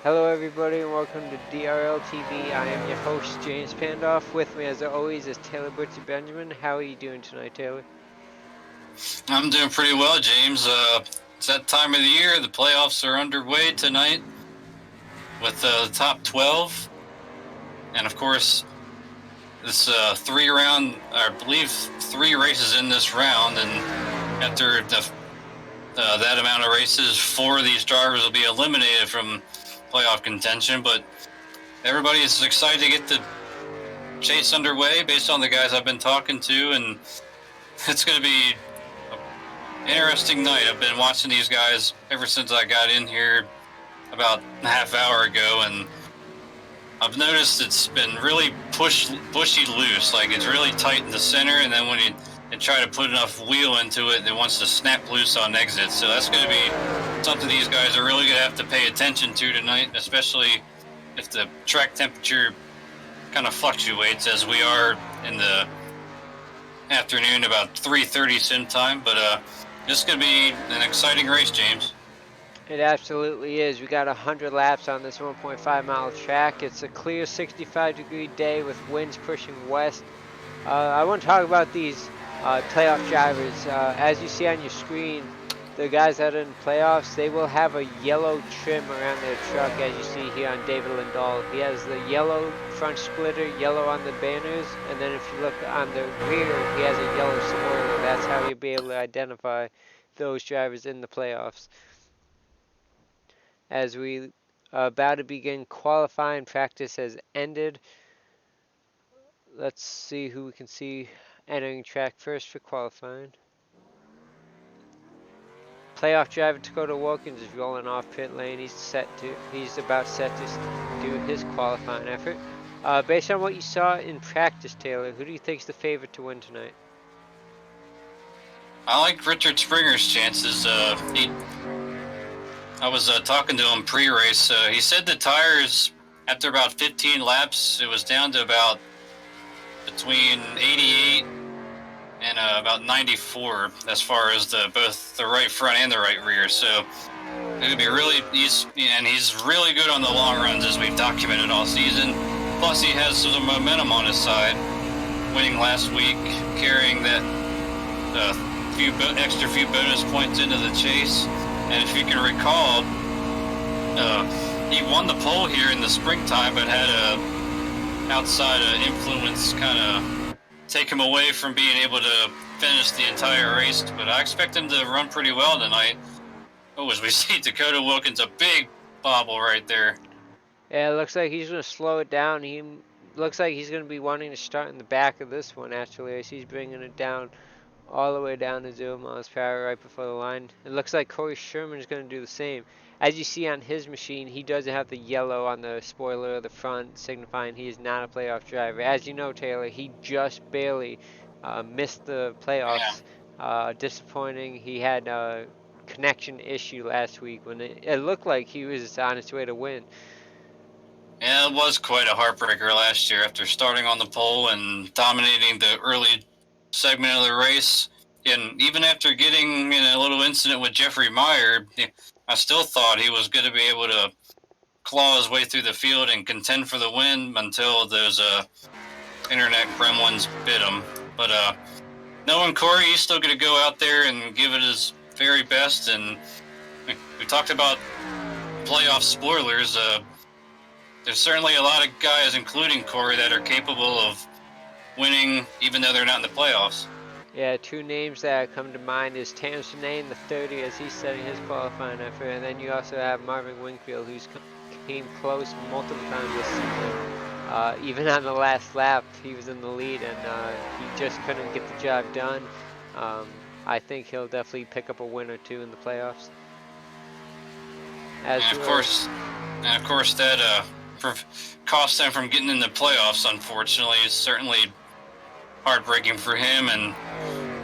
Hello everybody and welcome to DRL TV. I am your host James Pandoff. With me as always is Taylor Butchie Benjamin. How are you doing tonight, Taylor? I'm doing pretty well, James. It's that time of the year. The playoffs are underway tonight with the top 12. And of course, this three-round, I believe 3 races in this round. And after that amount of races, 4 of these drivers will be eliminated from playoff contention. But everybody is excited to get the chase underway based on the guys I've been talking to. And it's going to be interesting night. I've been watching these guys ever since I got in here about a half hour ago, and I've noticed it's been really bushy loose. Like it's really tight in the center, and then when you try to put enough wheel into it, it wants to snap loose on exit. So that's going to be something these guys are really going to have to pay attention to tonight, especially if the track temperature kind of fluctuates as we are in the afternoon, about 3:30 sim time. But this is going to be an exciting race, James. It absolutely is. We got 100 laps on this 1.5 mile track. It's a clear 65-degree day with winds pushing west. I want to talk about these playoff drivers. As you see on your screen, the guys that are in playoffs, they will have a yellow trim around their truck, as you see here on David Lindahl. He has the yellow front splitter, yellow on the banners, and then if you look on the rear, he has a yellow spoiler. That's how you'll be able to identify those drivers in the playoffs. As we are about to begin qualifying, practice has ended. Let's see who we can see entering track first for qualifying. Playoff driver Dakota Wilkins is rolling off pit lane. He's about set to do his qualifying effort. Based on what you saw in practice, Taylor, who do you think is the favorite to win tonight? I like Richard Springer's chances. I was talking to him pre-race. He said the tires, after about 15 laps, it was down to about between 88 and about 94 as far as both the right front and the right rear. So it would be really, he's really good on the long runs, as we've documented all season. Plus he has some momentum on his side, winning last week, carrying that few bonus points into the chase. And if you can recall, he won the pole here in the springtime, but had a outside influence kind of take him away from being able to finish the entire race. But I expect him to run pretty well tonight. Oh, as we see Dakota Wilkins, a big bobble right there. Yeah, it looks like he's going to slow it down. He looks like he's going to be wanting to start in the back of this one, actually, as he's bringing it down all the way down to 0 miles per hour right before the line. It looks like Corey Sherman is going to do the same. As you see on his machine, he doesn't have the yellow on the spoiler of the front, signifying he is not a playoff driver. As you know, Taylor, he just barely missed the playoffs. Disappointing. He had a connection issue last week when it looked like he was on his way to win. Yeah, it was quite a heartbreaker last year after starting on the pole and dominating the early segment of the race. And even after getting in a little incident with Jeffrey Meyer, I still thought he was going to be able to claw his way through the field and contend for the win until those internet gremlins bit him. But knowing Corey, he's still going to go out there and give it his very best. And we talked about playoff spoilers. There's certainly a lot of guys, including Corey, that are capable of winning even though they're not in the playoffs. Yeah, 2 names that come to mind is Tam Sinane, the 30, as he's setting his qualifying effort, and then you also have Marvin Wingfield, who's came close multiple times this season. Even on the last lap, he was in the lead, and he just couldn't get the job done. I think he'll definitely pick up a win or 2 in the playoffs. And of course, that cost them from getting in the playoffs, unfortunately. Is certainly heartbreaking for him. And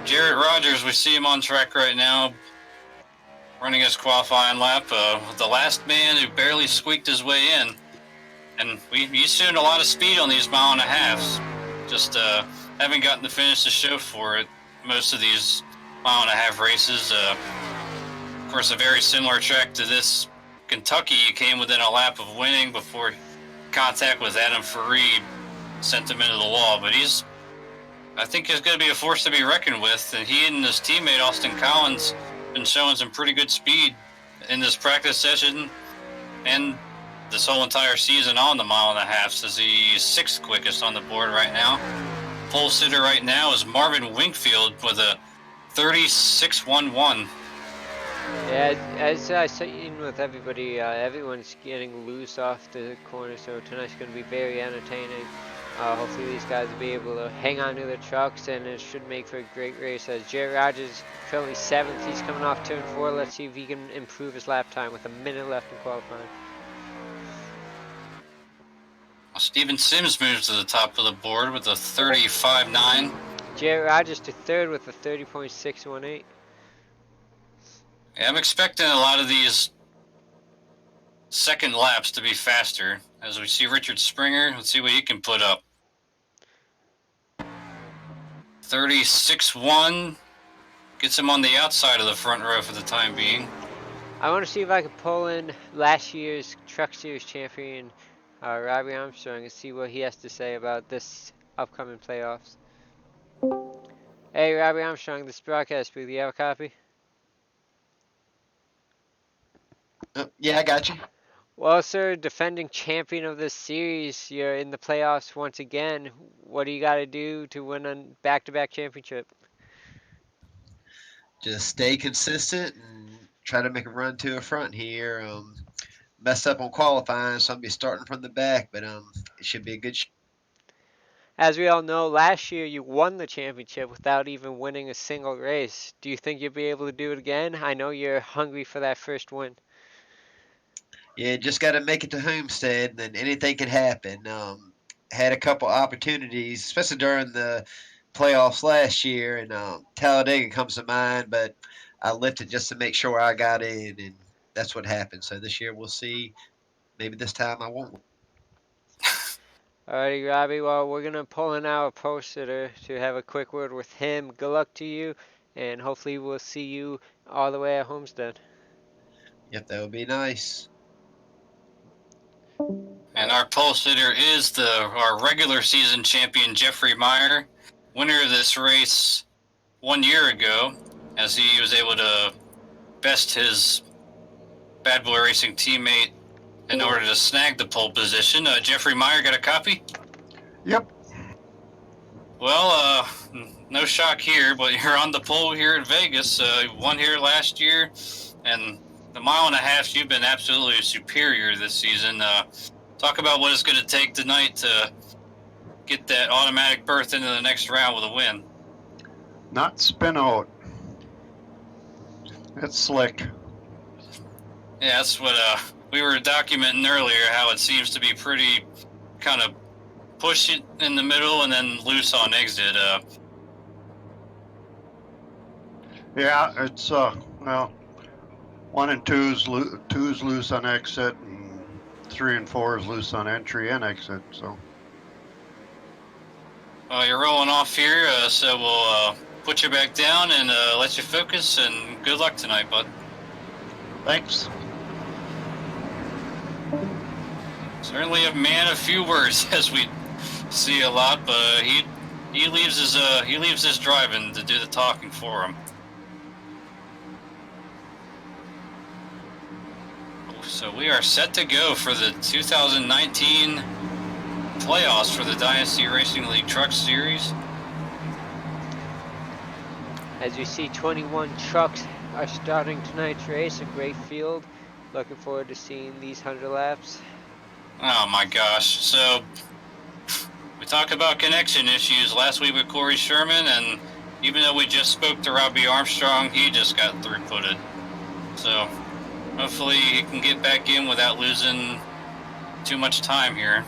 Jarrett Rogers, we see him on track right now, running his qualifying lap. The last man who barely squeaked his way in. And we've seen a lot of speed on these mile-and-a-halves. Just haven't gotten to finish the show for it. Most of these mile-and-a-half races. Of course, a very similar track to this Kentucky, he came within a lap of winning before contact with Adam Farid sent him into the wall. But I think he's going to be a force to be reckoned with. And he and his teammate Austin Collins been showing some pretty good speed in this practice session and this whole entire season on the 1.5 miles, says he's 6th quickest on the board right now. Pole sitter right now is Marvin Wingfield with a 36.11. Yeah, as I seen with everybody, everyone's getting loose off the corner, so tonight's going to be very entertaining. Hopefully these guys will be able to hang on to their trucks, and it should make for a great race. As Jerry Rogers currently 7th, he's coming off turn 4. Let's see if he can improve his lap time with a minute left in qualifying. Steven Sims moves to the top of the board with a 35.9. Jerry Rogers to 3rd with a 30.618. Yeah, I'm expecting a lot of these second laps to be faster. As we see Richard Springer, let's see what he can put up. 36.1 gets him on the outside of the front row for the time being. I want to see if I can pull in last year's Truck Series champion, Robbie Armstrong, and see what he has to say about this upcoming playoffs. Hey, Robbie Armstrong, this broadcast booth, you have a copy? Yeah, I got you. Well, sir, defending champion of this series, you're in the playoffs once again. What do you got to do to win a back-to-back championship? Just stay consistent and try to make a run to a front here. Messed up on qualifying, so I'll be starting from the back, but it should be a good As we all know, last year you won the championship without even winning a single race. Do you think you'll be able to do it again? I know you're hungry for that first win. Yeah, just got to make it to Homestead, and then anything can happen. Had a couple opportunities, especially during the playoffs last year, and Talladega comes to mind, but I lifted just to make sure I got in, and that's what happened. So this year we'll see. Maybe this time I won't. Alrighty, Robbie. Well, we're going to pull in our post sitter to have a quick word with him. Good luck to you, and hopefully we'll see you all the way at Homestead. Yep, that would be nice. And our pole sitter is our regular season champion, Jeffrey Meyer, winner of this race 1 year ago, as he was able to best his Bad Boy Racing teammate in order to snag the pole position. Jeffrey Meyer, got a copy? Yep. Well, no shock here, but you're on the pole here at Vegas. You won here last year, and the 1.5 miles, you've been absolutely superior this season. Talk about what it's going to take tonight to get that automatic berth into the next round with a win. Not spin out. It's slick. Yeah, that's what we were documenting earlier, how it seems to be pretty kind of push it in the middle and then loose on exit. Yeah, it's well, 1 and 2's loose on exit, and 3 and 4 is loose on entry and exit. So. You're rolling off here, so we'll put you back down and let you focus, and good luck tonight, bud. Thanks. Certainly a man of few words, as we see a lot, but he leaves his driving to do the talking for him. So we are set to go for the 2019 playoffs for the Dynasty Racing League Truck Series. As you see, 21 trucks are starting tonight's race. A great field. Looking forward to seeing these 100 laps. Oh my gosh. So we talked about connection issues last week with Corey Sherman, and even though we just spoke to Robbie Armstrong, he just got throughputed. So hopefully he can get back in without losing too much time here.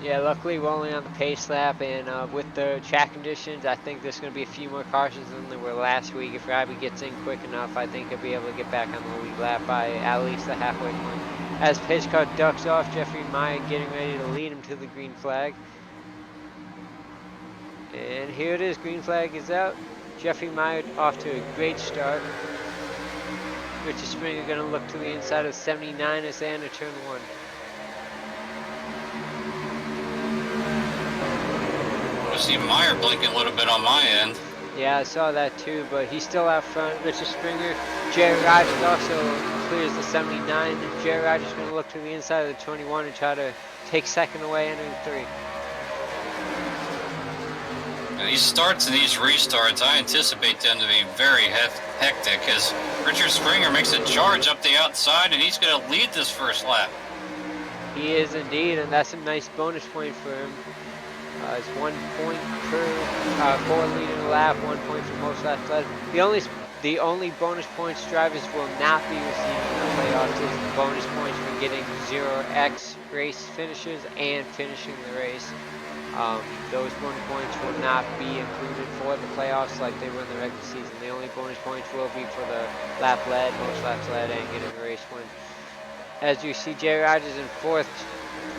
Yeah, luckily we're only on the pace lap, and with the track conditions, I think there's going to be a few more cautions than there were last week. If Robbie gets in quick enough, I think he'll be able to get back on the lead lap by at least the halfway point. As pace car ducks off, Jeffrey Meyer getting ready to lead him to the green flag. And here it is, green flag is out. Jeffrey Meyer off to a great start. Richard Springer going to look to the inside of 79 as they enter turn 1. I see Meyer blinking a little bit on my end. Yeah, I saw that too, but he's still out front. Richard Springer. Jerry Rogers also clears the 79. Jerry Rogers going to look to the inside of the 21 and try to take second away, entering 3. And these starts and these restarts, I anticipate them to be very hectic as Richard Springer makes a charge up the outside and he's going to lead this first lap. He is indeed, and that's a nice bonus point for him. It's 1 point per 4 liter lap, 1 point for most laps led. The only bonus points drivers will not be receiving in the playoffs is the bonus points for getting 0x race finishes and finishing the race. Those bonus points will not be included for the playoffs like they were in the regular season. The only bonus points will be for the lap led, most laps led, and getting a race win. As you see, Jerry Rogers in 4th,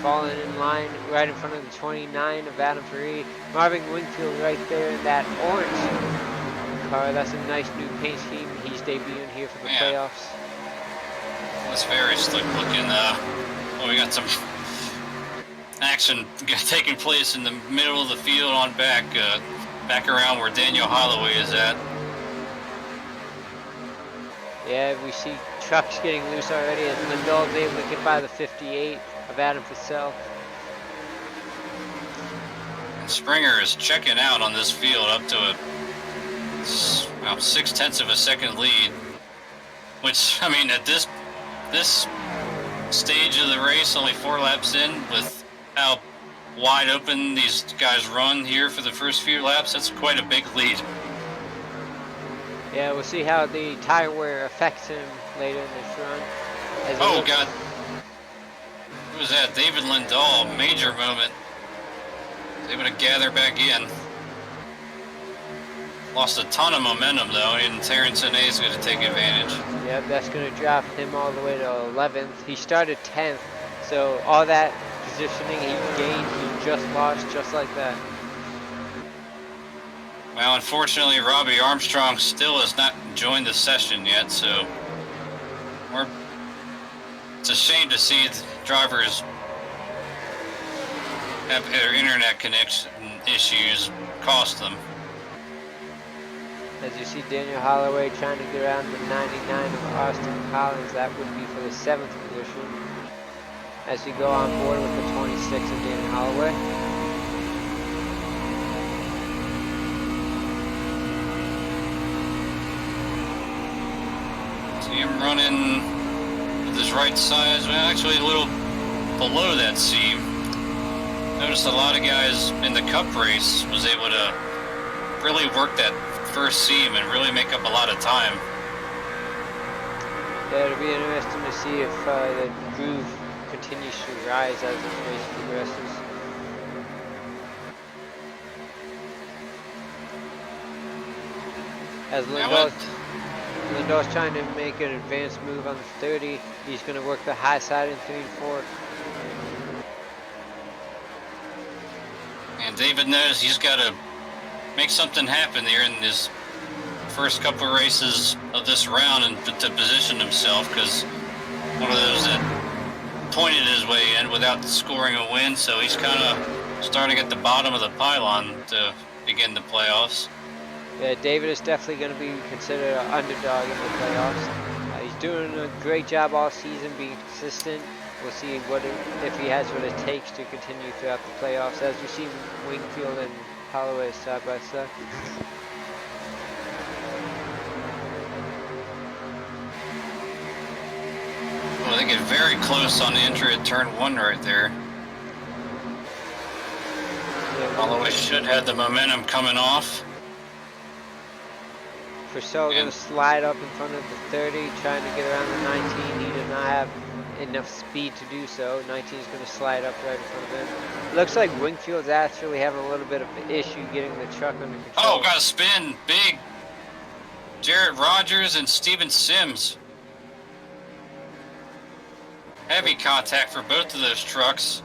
falling in line right in front of the 29 of Adam Perry. Marvin Wingfield right there in that orange car. That's a nice new paint scheme. He's debuting here for the playoffs. That's very slick looking. We got some action taking place in the middle of the field on back around where Daniel Holloway is at. Yeah, we see trucks getting loose already as Lindahl's able to get by the 58 of Adam Purcell. And Springer is checking out on this field up to a 0.6 of a second lead, which, I mean, at this stage of the race, only 4 laps in, with how wide open these guys run here for the first few laps, that's quite a big lead. Yeah, we'll see how the tire wear affects him later in this run. Oh, God. Who was that? David Lindahl, major moment. He's able to gather back in. Lost a ton of momentum, though, and Terrence Ine is going to take advantage. Yep, that's going to drop him all the way to 11th. He started 10th, so all that positioning he gained, he just lost just like that. Well, unfortunately, Robbie Armstrong still has not joined the session yet, so it's a shame to see the drivers have their internet connection issues cost them. As you see Daniel Holloway trying to get around the 99 of Austin Collins, that would be for the 7th position. As you go on board with the 26 of Daniel Holloway. See him running with his right side, well, actually a little below that seam. Noticed a lot of guys in the Cup race was able to really work that first seam and really make up a lot of time. Yeah, it'll be interesting to see if the groove continues to rise as this race progresses. As Lindahl's trying to make an advanced move on the 30, he's going to work the high side in 3 and 4. And David knows he's got to make something happen here in his first couple of races of this round and to position himself, because one of those that pointed his way in without scoring a win, so he's kind of starting at the bottom of the pylon to begin the playoffs. Yeah, David is definitely going to be considered an underdog in the playoffs. He's doing a great job all season, being consistent. We'll see if he has what it takes to continue throughout the playoffs. As you see Wingfield and Holloway side by side. Well, they get very close on the entry at turn 1 right there. Yeah, Holloway should have the momentum coming off. Purcell going to slide up in front of the 30, trying to get around the 19. He did not have enough speed to do so. 19 is going to slide up right in front of him. Looks like Wingfield's actually having a little bit of an issue getting the truck under control. Oh, got a spin. Big. Jarrett Rogers and Steven Sims. Heavy contact for both of those trucks.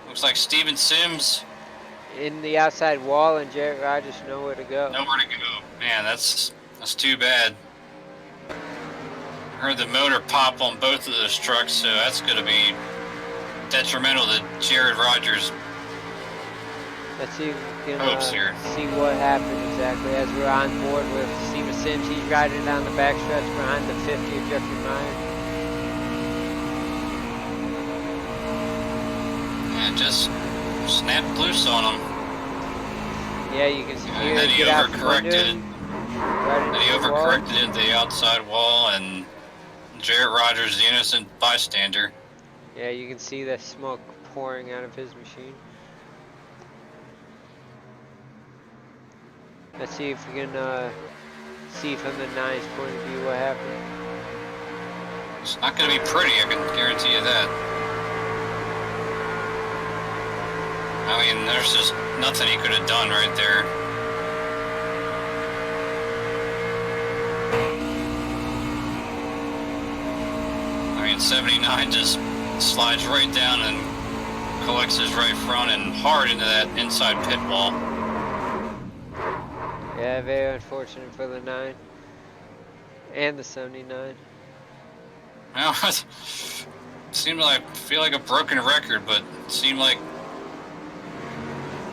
Looks like Steven Sims in the outside wall, and Jarrett Rogers nowhere to go. Nowhere to go. Man, that's too bad. Heard the motor pop on both of those trucks, so that's going to be detrimental to Jared Rogers' Let's see if we can hopes here. see what happened exactly as we're on board with Steven Sims. He's riding down the backstretch behind the 50 of Jeffrey Meyer. And just snapped loose on him. Yeah, you can see And here then he get out from under overcorrected. him, right Then he into the wall. overcorrected into the outside wall, and Jared Rogers, the innocent bystander. Yeah, you can see the smoke pouring out of his machine. Let's see if we can see from the 9's point of view what happened. It's not going to be pretty, I can guarantee you that. I mean, there's just nothing he could have done right there. I mean, 79 just slides right down and collects his right front and hard into that inside pit wall. Yeah, very unfortunate for the 9 and the 79. Well, it seemed like, I feel like a broken record, but it seemed like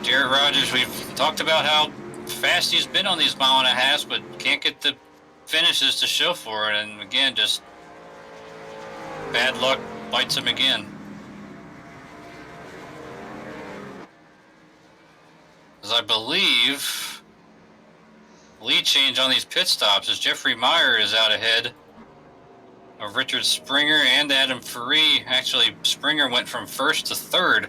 Jared Rogers, we've talked about how fast he's been on these mile and a half, but can't get the finishes to show for it. And again, just bad luck bites him again. As I believe, lead change on these pit stops as Jeffrey Meyer is out ahead of Richard Springer and Adam Faree. Actually, Springer went from first to third.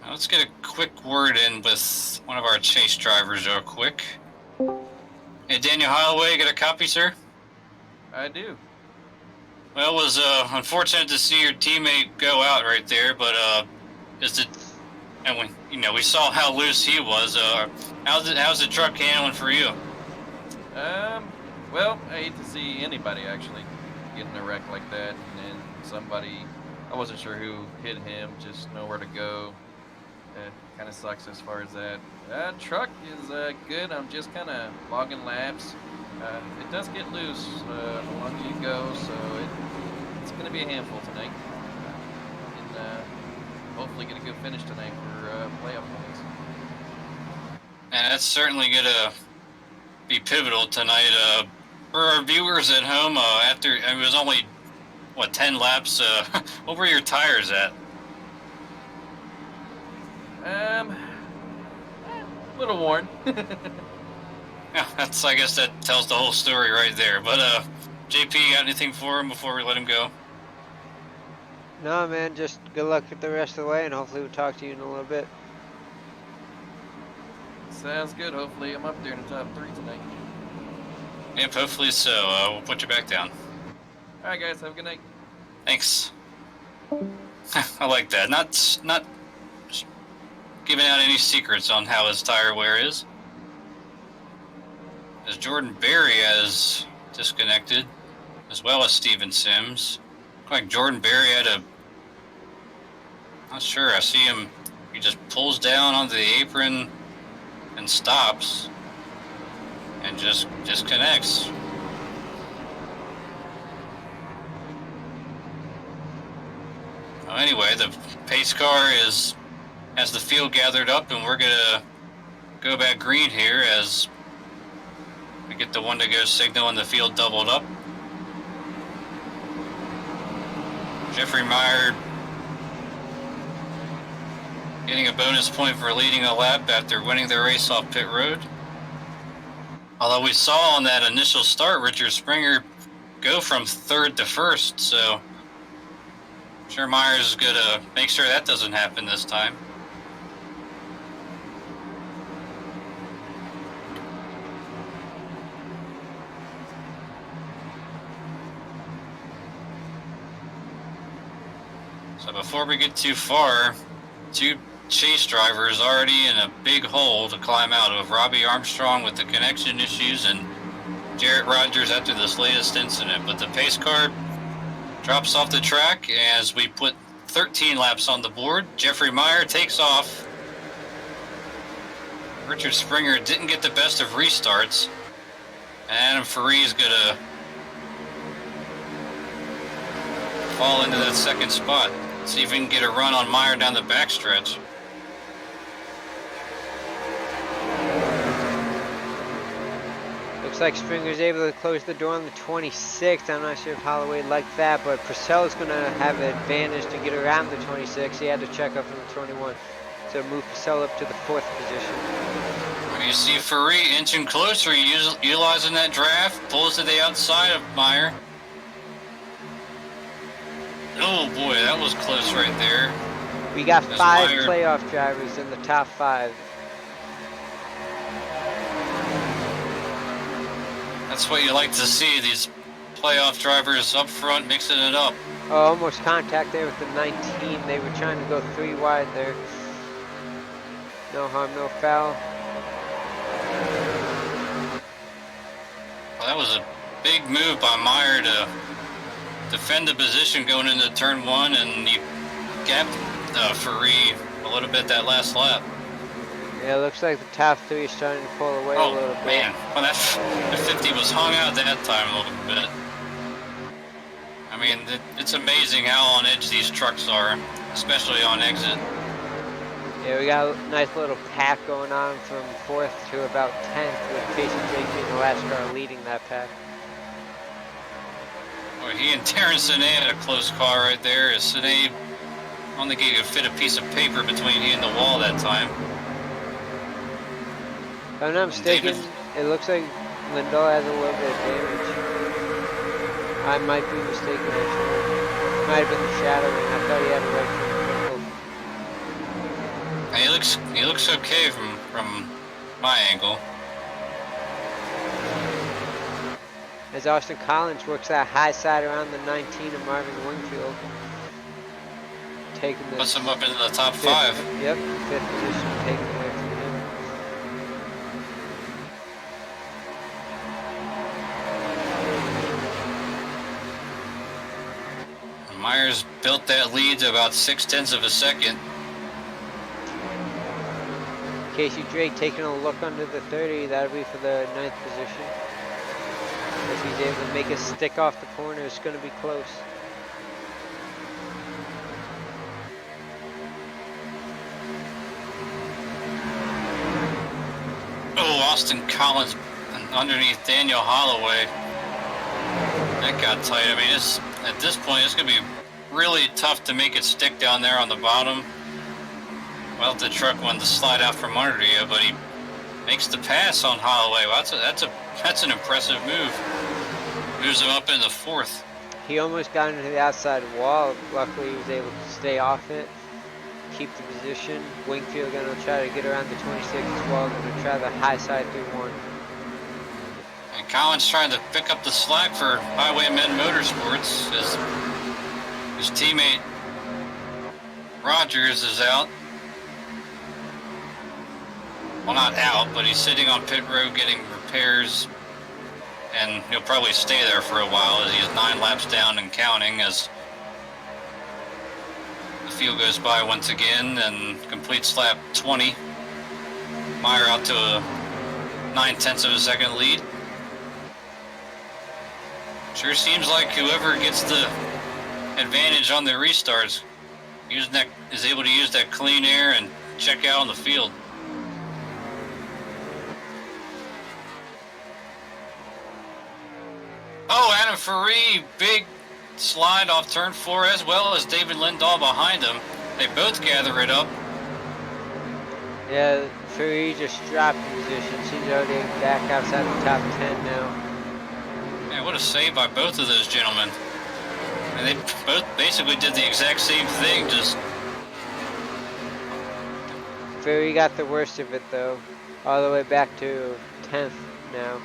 Now let's get a quick word in with one of our chase drivers real quick. Hey, Daniel Holloway, got a copy, sir? I do. Well, it was unfortunate to see your teammate go out right there, but and we saw how loose he was. How's the truck handling for you? Well, I hate to see anybody actually get in a wreck like that, and then somebody, I wasn't sure who hit him, just nowhere to go. Kind of sucks as far as that. Truck is good. I'm just kind of logging laps. It does get loose the longer you go, so it's going to be a handful tonight. And hopefully get a good finish tonight for playoff points. And that's certainly going to be pivotal tonight. For our viewers at home, after it was only, 10 laps, what were your tires at? A little worn. Yeah, I guess that tells the whole story right there. But JP, got anything for him before we let him go? No, man, just good luck with the rest of the way, and hopefully we'll talk to you in a little bit. Sounds good. Hopefully I'm up there in the top 3 tonight. Yep, hopefully so. We'll put you back down. All right, guys. Have a good night. Thanks. I like that. Not giving out any secrets on how his tire wear is. As Jordan Berry has disconnected, as well as Steven Sims. Looks like Jordan Berry had not sure, I see him, he just pulls down onto the apron and stops and just disconnects. Anyway, the pace car has the field gathered up, and we're gonna go back green here as we get the 1-to-go signal and the field doubled up. Jeffrey Meyer getting a bonus point for leading a lap after winning the race off pit road. Although we saw on that initial start Richard Springer go from third to first, so I'm sure Meyer's is gonna make sure that doesn't happen this time. So before we get too far, two chase driver is already in a big hole to climb out of. Robbie Armstrong with the connection issues and Jarrett Rogers after this latest incident. But the pace car drops off the track as we put 13 laps on the board. Jeffrey Meyer takes off. Richard Springer didn't get the best of restarts. Adam Faree is going to fall into that second spot. See if we can get a run on Meyer down the backstretch. Looks like Springer's able to close the door on the 26th. I'm not sure if Holloway liked that, but Purcell's going to have an advantage to get around the 26th. He had to check up from the 21. So move Purcell up to the 4th position. You see Faree inching closer, utilizing that draft, pulls to the outside of Meyer. Oh boy, that was close right there. We got As 5 Meyer- playoff drivers in the top 5. That's what you like to see, these playoff drivers up front mixing it up. Oh, almost contact there with the 19. They were trying to go 3 wide there. No harm, no foul. Well, that was a big move by Meyer to defend the position going into turn 1, and he gapped Faree a little bit that last lap. Yeah, it looks like the top 3 is starting to pull away a little bit. Man, well, that 50 was hung out that time a little bit. I mean, it's amazing how on edge these trucks are, especially on exit. Yeah, we got a nice little pack going on from 4th to about 10th, with Casey Drake being the last car leading that pack. Well, he and Terrence Sine had a close car right there. As Sine, I don't think he could fit a piece of paper between he and the wall that time. If I'm not mistaken, it looks like Lindahl has a little bit of damage. I might be mistaken, actually. Might have been the shadowing. I thought he had a right foot crippled. He looks okay from my angle. As Austin Collins works that high side around the 19 of Marvin Wingfield. Taking the Puts him up into the top 5. Yep, 5th position, taking away from him. Myers built that lead to about 0.6 of a second. Casey Drake taking a look under the 30. That'll be for the 9th position. If he's able to make a stick off the corner, it's going to be close. Oh, Austin Collins underneath Daniel Holloway. That got tight. I mean, at this point, it's going to be really tough to make it stick down there on the bottom. Well, the truck wanted to slide out from under you, but he makes the pass on Holloway. Well, that's an impressive move. Moves him up in the 4th. He almost got into the outside wall. Luckily, he was able to stay off it, keep the position. Wingfield going to try to get around the 26 as well. Going to try the high side through 1. And Collins trying to pick up the slack for Highwaymen Motorsports as his teammate Rogers is out. Well, not out, but he's sitting on pit road getting repairs, and he'll probably stay there for a while as he's 9 laps down and counting as the field goes by once again and completes lap 20. Meyer out to a 0.9 of a second lead. Sure seems like whoever gets the advantage on the restarts is able to use that clean air and check out on the field. Oh, Adam Faree, big slide off turn 4 as well as David Lindahl behind him. They both gather it up. Yeah, Faree just dropped the position. He's already back outside the top 10 now. Man, what a save by both of those gentlemen. And they both basically did the exact same thing, just... Faree got the worst of it though. All the way back to 10th now.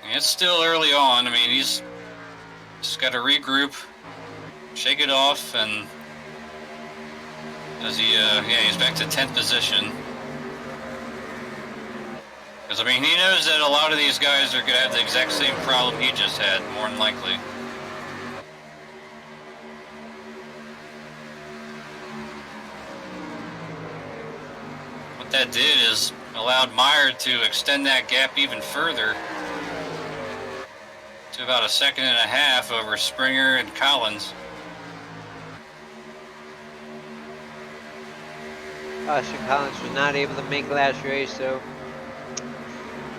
It's still early on. I mean, he's just got to regroup, shake it off, and as he's back to 10th position. Because, I mean, he knows that a lot of these guys are going to have the exact same problem he just had, more than likely. What that did is allowed Meyer to extend that gap even further to about a second and a half over Springer and Collins. Austin Collins was not able to make last race, so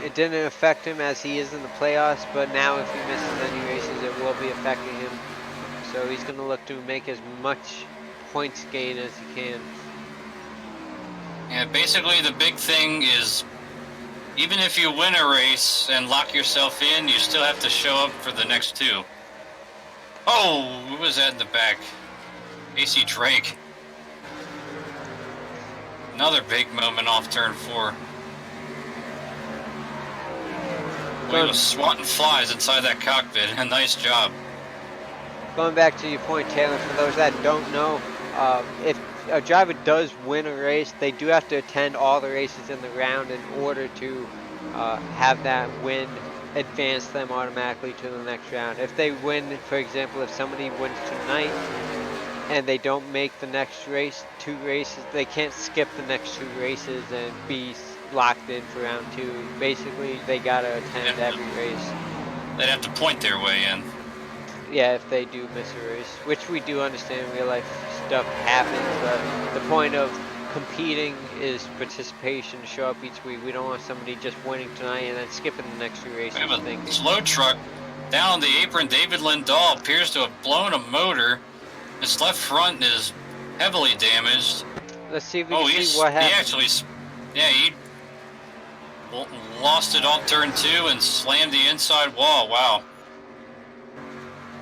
it didn't affect him as he is in the playoffs, but now if he misses any races, it will be affecting him. So he's going to look to make as much points gain as he can. Yeah, basically the big thing is, even if you win a race and lock yourself in, you still have to show up for the next two. Oh, who was that in the back? AC Drake. Another big moment off turn 4. He was swatting flies inside that cockpit. A nice job. Going back to your point, Taylor, for those that don't know, if a driver does win a race, they do have to attend all the races in the round in order to have that win advance them automatically to the next round. If they win, for example, if somebody wins tonight and they don't make the next race, 2 races, they can't skip the next 2 races and be locked in for round 2. Basically, they gotta attend every race. They'd have to point their way in. Yeah, if they do miss a race, which we do understand real life stuff happens, but the point of competing is participation to show up each week. We don't want somebody just winning tonight and then skipping the next 2 races. We have a slow truck down on the apron. David Lindahl appears to have blown a motor. His left front is heavily damaged. Let's see if we can see what happened. He actually, he lost it on turn 2 and slammed the inside wall. Wow.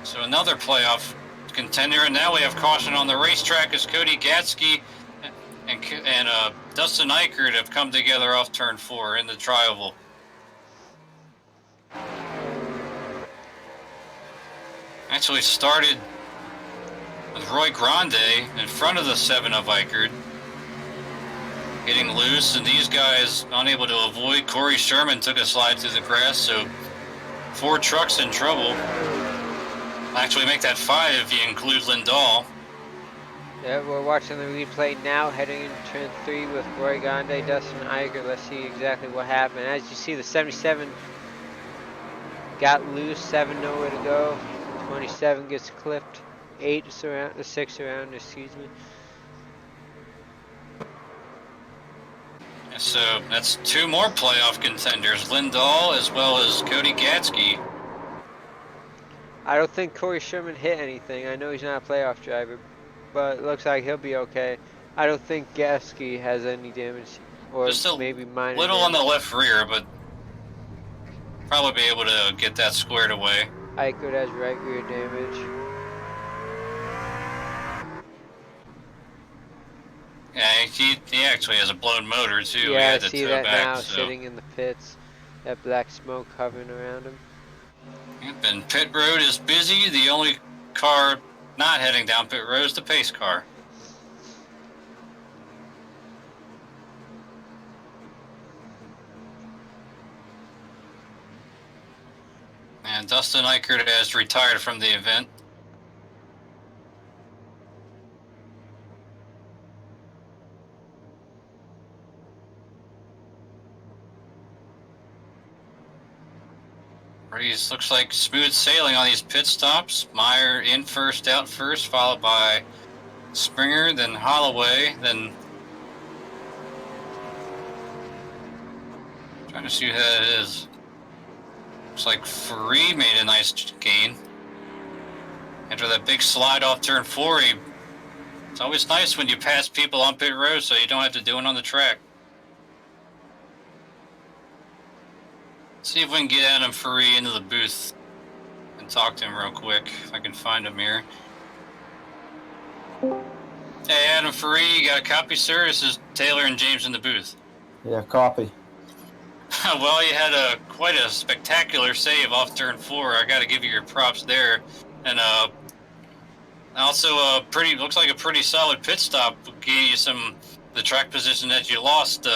So another playoff contender, and now we have caution on the racetrack as Cody Gatsky and Dustin Eichert have come together off turn 4 in the tri-oval. Actually started with Roy Grande in front of the 7 of Eichert, getting loose, and these guys unable to avoid. Corey Sherman took a slide through the grass, so 4 trucks in trouble. Actually make that 5 if you include Lindahl. Yeah, we're watching the replay now, heading into turn 3 with Roy Grande, Dustin Eichert. Let's see exactly what happened. As you see, the 77 got loose, 7 nowhere to go. 27 gets clipped, 6 around, excuse me. So that's 2 more playoff contenders, Lindahl as well as Cody Gatsky. I don't think Corey Sherman hit anything. I know he's not a playoff driver, but it looks like he'll be okay. I don't think Gatsky has any damage, or just maybe minor little damage. on the left rear, but probably be able to get that squared away. Eichert has right rear damage. Yeah, he actually has a blown motor too. Yeah, I see that now, sitting in the pits. That black smoke hovering around him. And pit road is busy. The only car not heading down pit road is the pace car. And Dustin Eichert has retired from the event. Looks like smooth sailing on these pit stops. Meyer in first, out first, followed by Springer, then Holloway, then... Trying to see who that is. Looks like Free made a nice gain. After that big slide off turn 4, it's always nice when you pass people on pit road so you don't have to do it on the track. See if we can get Adam Furry into the booth and talk to him real quick, if I can find him here. Hey, Adam Furry, you got a copy, sir? This is Taylor and James in the booth. Yeah, copy. Well, you had quite a spectacular save off turn 4. I got to give you your props there. And Also, looks like a pretty solid pit stop. Gave you the track position that you lost.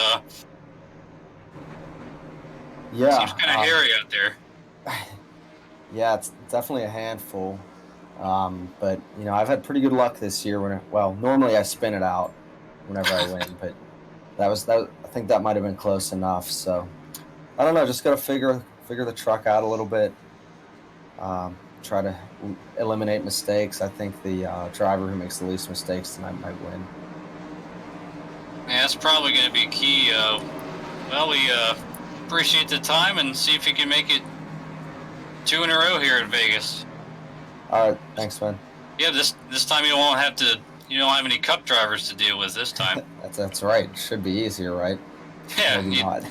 Yeah. Seems kind of hairy out there. Yeah, it's definitely a handful. But you know, I've had pretty good luck this year. Normally I spin it out whenever I win, but that. I think that might have been close enough. So I don't know. Just got to figure the truck out a little bit. Try to eliminate mistakes. I think the driver who makes the least mistakes tonight might win. Yeah, that's probably going to be key. We appreciate the time and see if you can make it 2 in a row here in Vegas. All right, thanks, man. Yeah, this time you don't have any cup drivers to deal with this time. That's right. Should be easier, right? Yeah. Maybe not.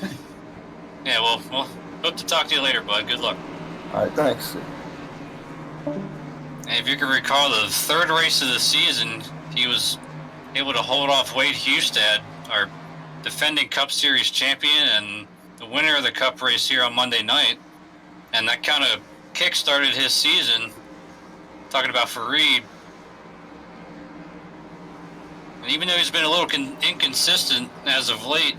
Yeah, well, hope to talk to you later, bud. Good luck. All right, thanks. And if you can recall, the third race of the season, he was able to hold off Wade Hustad, our defending Cup Series champion and the winner of the Cup race here on Monday night. And that kind of kick-started his season. Talking about Farid. And even though he's been a little inconsistent as of late,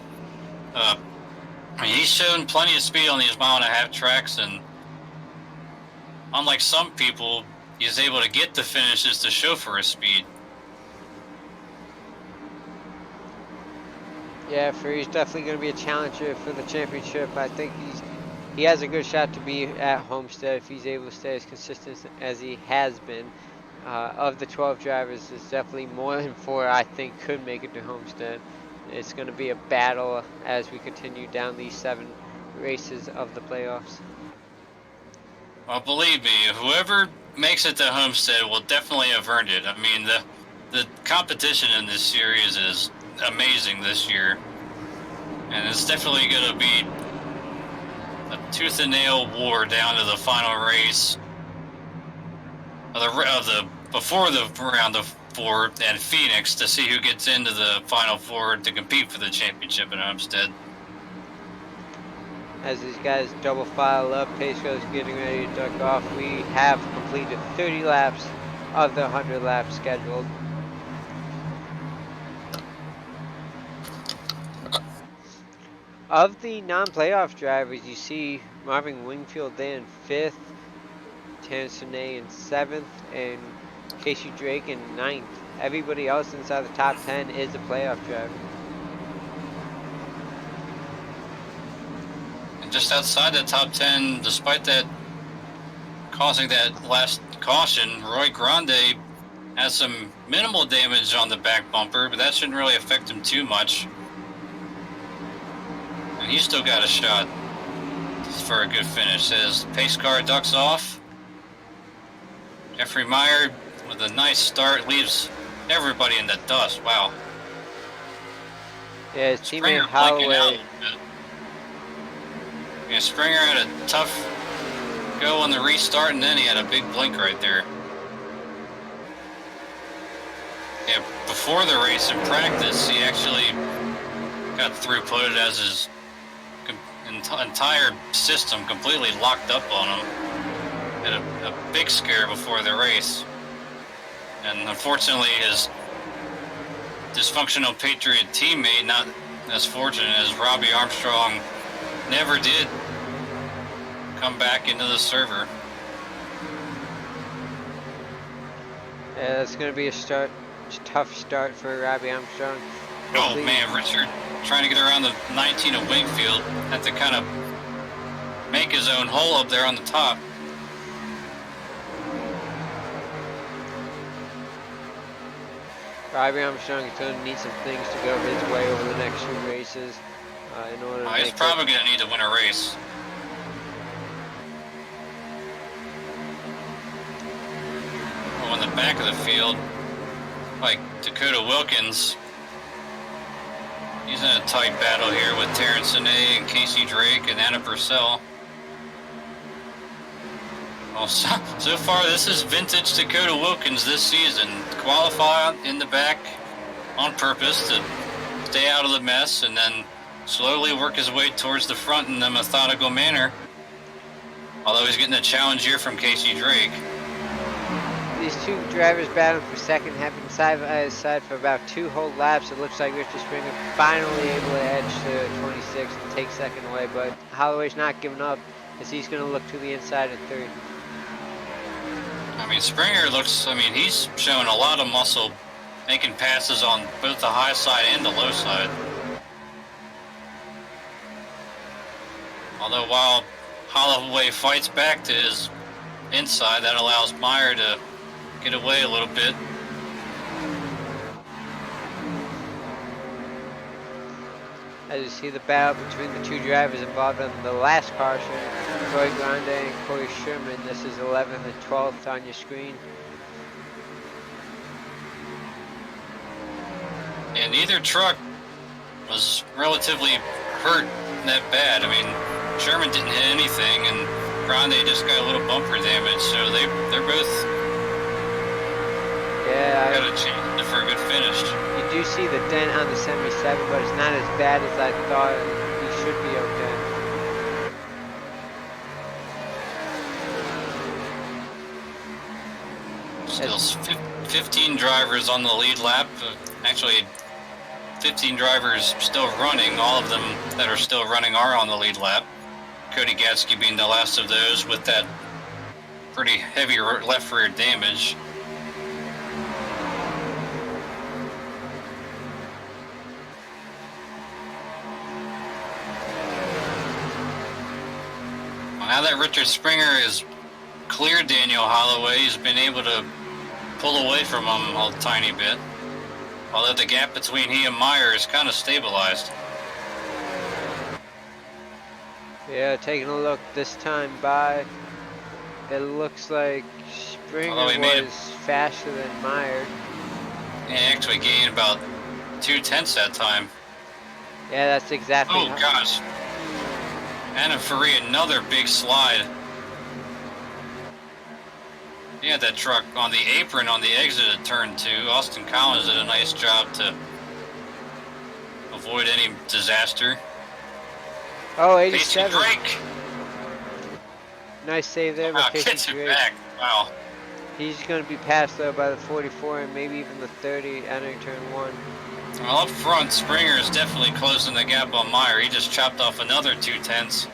he's shown plenty of speed on these 1.5-mile tracks, and unlike some people, he's able to get the finishes to show for his speed. Yeah, Farid's definitely going to be a challenger for the championship. I think he has a good shot to be at Homestead if he's able to stay as consistent as he has been. Of the 12 drivers, there's definitely more than 4 I think could make it to Homestead. It's going to be a battle as we continue down these 7 races of the playoffs. Well, believe me, whoever makes it to Homestead will definitely have earned it. I mean, the competition in this series is amazing this year, and it's definitely going to be a tooth and nail war down to the final race before the round of 4 and Phoenix to see who gets into the final 4 to compete for the championship in Homestead. As these guys double file up, pace car's getting ready to duck off. We have completed 30 laps of the 100 laps scheduled. Of the non-playoff drivers, you see Marvin Wingfield there in 5th, Terrence Renee in 7th, and Casey Drake in 9th. Everybody else inside the top 10 is a playoff driver. And just outside the top 10, despite that causing that last caution, Roy Grande has some minimal damage on the back bumper, but that shouldn't really affect him too much. And he's still got a shot for a good finish. His pace car ducks off. Jeffrey Meyer with a nice start leaves everybody in the dust. Wow. Yeah, his teammate Holloway. Yeah, Springer had a tough go on the restart, and then he had a big blink right there. Yeah, before the race in practice, he actually got through-putted as his entire system completely locked up on him. Had a big scare before the race. And unfortunately, his dysfunctional Patriot teammate, not as fortunate as Robbie Armstrong, never did come back into the server. Yeah, that's going to be a tough start for Robbie Armstrong. Oh man, Richard trying to get around the 19 of Wingfield, had to kind of make his own hole up there on the top. Robbie Armstrong is going to need some things to go his way over the next few races in order to make He's probably going to need to win a race. Oh, in the back of the field, like Dakota Wilkins, he's in a tight battle here with Terrence Sine and Casey Drake and Anna Purcell. Well, so far this is vintage Dakota Wilkins this season. Qualify in the back on purpose to stay out of the mess and then slowly work his way towards the front in a methodical manner. Although he's getting a challenge here from Casey Drake. these two drivers battling for second have been side by side for about 2 whole laps. It looks like Richard Springer finally able to edge to 26 and take second away, but Holloway's not giving up as he's going to look to the inside at third. I mean, Springer looks, I mean, he's showing a lot of muscle, making passes on both the high side and the low side. Although while Holloway fights back to his inside, that allows Meyer to get away a little bit. As you see the battle between the two drivers involved in the last caution, Troy Grande and Corey Sherman. This is 11th and 12th on your screen. And neither truck was relatively hurt that bad. I mean, Sherman didn't hit anything, and Grande just got a little bumper damage, so they're both got a chance for a good finish. You do see the dent on the 77, but it's not as bad as I thought. He should be okay. Still 15 drivers on the lead lap. Actually, 15 drivers still running. All of them that are still running are on the lead lap. Cody Gatsky being the last of those with that pretty heavy left rear damage. Now that Richard Springer has cleared Daniel Holloway, he's been able to pull away from him a tiny bit. Although the gap between he and Meyer is kind of stabilized. Yeah, taking a look this time by, it looks like Springer was faster than Meyer. He actually gained about 0.2 that time. Yeah, that's exactly. Oh gosh. Anna Faria, another big slide. He had that truck on the apron on the exit of turn 2. Austin Collins did a nice job to avoid any disaster. Oh, 87. Casey Drake. Nice save there. Wow, gets it back. Wow. He's going to be passed though by the 44 and maybe even the 30 entering turn 1. Well, up front, Springer is definitely closing the gap on Meyer. He just chopped off another 0.2.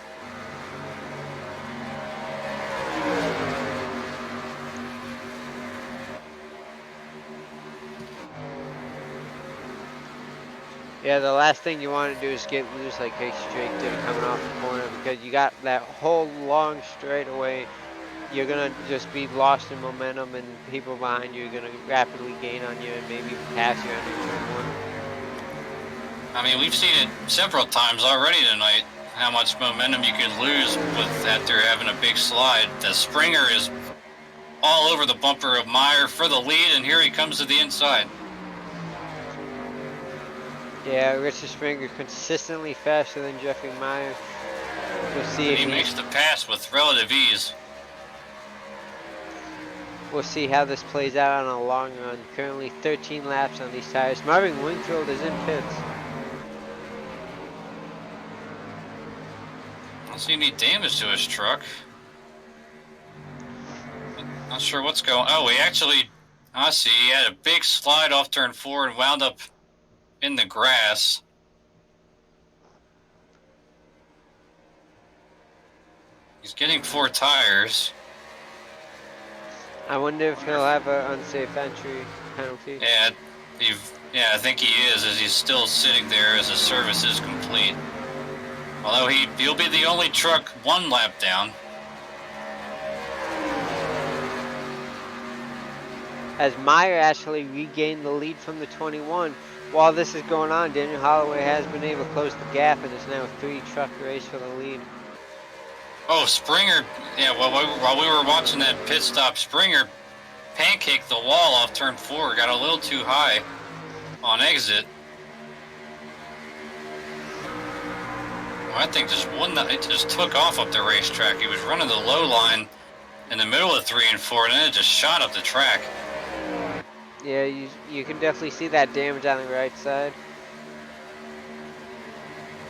Yeah, the last thing you want to do is get loose like Casey Drake did coming off the corner, because you got that whole long straightaway. You're going to just be lost in momentum, and people behind you are going to rapidly gain on you and maybe pass you under turn 1. I mean, we've seen it several times already tonight, how much momentum you could lose with after having a big slide. The Springer is all over the bumper of Meyer for the lead, and here he comes to the inside. Yeah, Richard Springer consistently faster than Jeffrey Meyer. We'll see if he makes the pass with relative ease. We'll see how this plays out on a long run. Currently 13 laps on these tires. Marvin Wingfield is in pits. I don't see any damage to his truck. Not sure what's going on. Oh, he actually, I see, he had a big slide off turn 4 and wound up in the grass. He's getting 4 tires. I wonder if he'll have an unsafe entry penalty. Yeah, I think he is, as he's still sitting there as his service is complete. Although he'll be the only truck 1 lap down. As Meyer actually regained the lead from the 21. While this is going on, Daniel Holloway has been able to close the gap, and it's now a 3-truck race for the lead. Oh, Springer, yeah, while we were watching that pit stop, Springer pancaked the wall off turn 4, got a little too high on exit. Well, that thing it just took off up the racetrack. He was running the low line in the middle of 3 and 4, and then it just shot up the track. Yeah, you can definitely see that damage on the right side.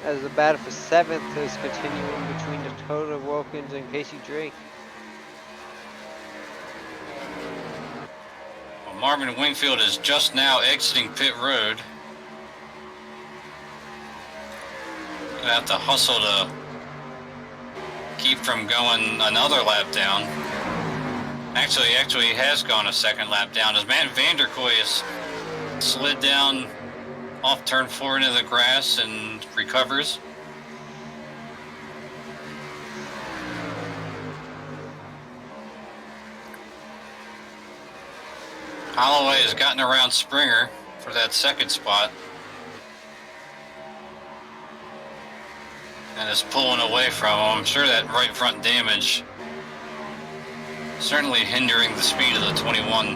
As the battle for 7th is continuing between Dakota Wilkins and Casey Drake. Marvin Wingfield is just now exiting pit road. Gonna have to hustle to keep from going another lap down. Actually, he has gone a second lap down as Matt Vanderkoy has slid down off turn 4 into the grass and recovers. Holloway has gotten around Springer for that second spot and is pulling away from him. I'm sure that right front damage certainly hindering the speed of the 21.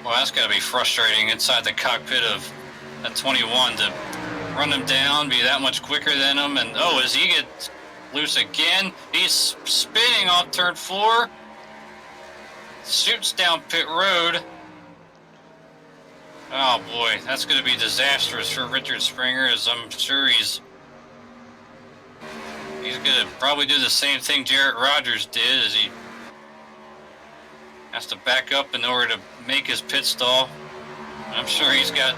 Well, that's got to be frustrating inside the cockpit of a 21 to run him down, be that much quicker than him, and oh, as he gets loose again, he's spinning off turn 4, shoots down pit road. Oh boy, that's going to be disastrous for Richard Springer, as I'm sure he's going to probably do the same thing Jarrett Rogers did, as he has to back up in order to make his pit stall. I'm sure he's got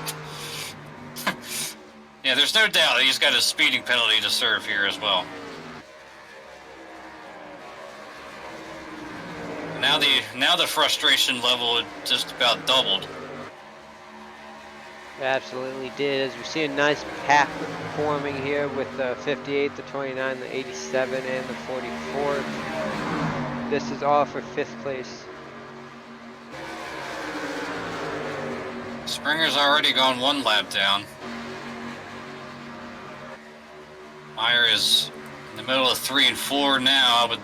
yeah, there's no doubt he's got a speeding penalty to serve here as well. Now the frustration level just about doubled. It absolutely did. As we see a nice pack forming here with the 58, the 29, the 87, and the 44. This is all for 5th place. Springer's already gone 1 lap down. Meyer is in the middle of 3 and 4 now, but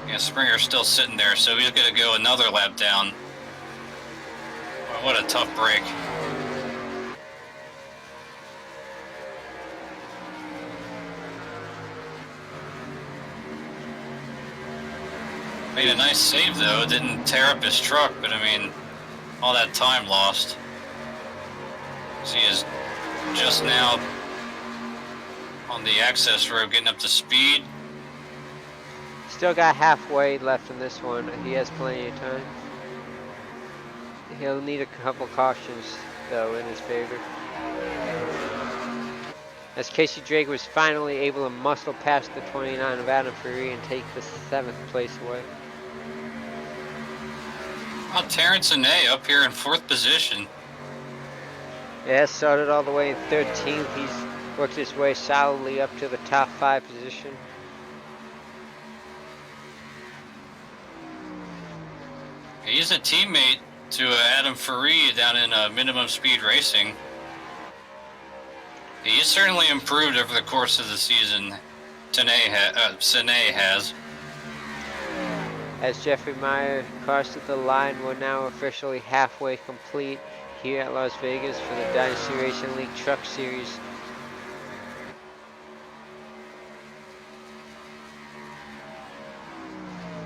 yeah, Springer's still sitting there, so he's going to go another lap down. What a tough break. Made a nice save though, didn't tear up his truck, but I mean, all that time lost. So he is just now on the access road getting up to speed. Still got halfway left in this one. He has plenty of time. He'll need a couple cautions though in his favor. As Casey Drake was finally able to muscle past the 29 of Adam Ferrari and take the 7th place away. Oh, Terrence Ane up here in 4th position. Yeah, started all the way in 13th. He's worked his way solidly up to the top 5 position. He's a teammate to Adam Ferrari down in minimum speed racing. He's certainly improved over the course of the season. Sine has. As Jeffrey Meyer crossed the line, we're now officially halfway complete here at Las Vegas for the Dynasty Racing League Truck Series.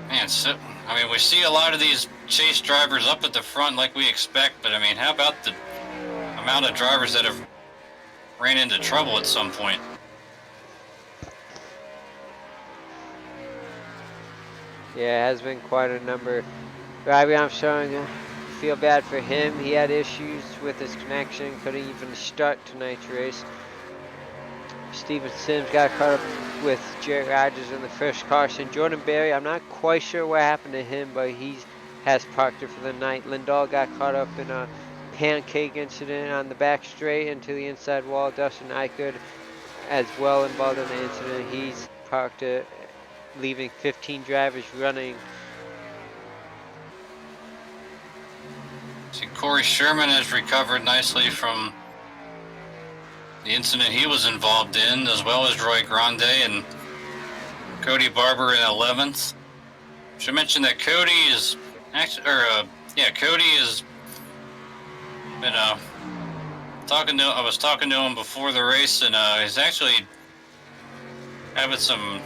Man, so, I mean, we see a lot of these chase drivers up at the front like we expect, but I mean, how about the amount of drivers that have ran into trouble at some point? Yeah, it has been quite a number. Robbie Armstrong, feel bad for him. He had issues with his connection, couldn't even start tonight's race. Steven Sims got caught up with Jarrett Rogers in the first caution. Jordan Berry, I'm not quite sure what happened to him, but he has parked it for the night. Lindahl got caught up in a pancake incident on the back straight into the inside wall. Dustin Eichert as well involved in the incident. He's parked it, leaving 15 drivers running. See, Corey Sherman has recovered nicely from the incident he was involved in, as well as Roy Grande and Cody Barber in 11th. Should mention that Cody is actually, Cody has been I was talking to him before the race, and he's actually having some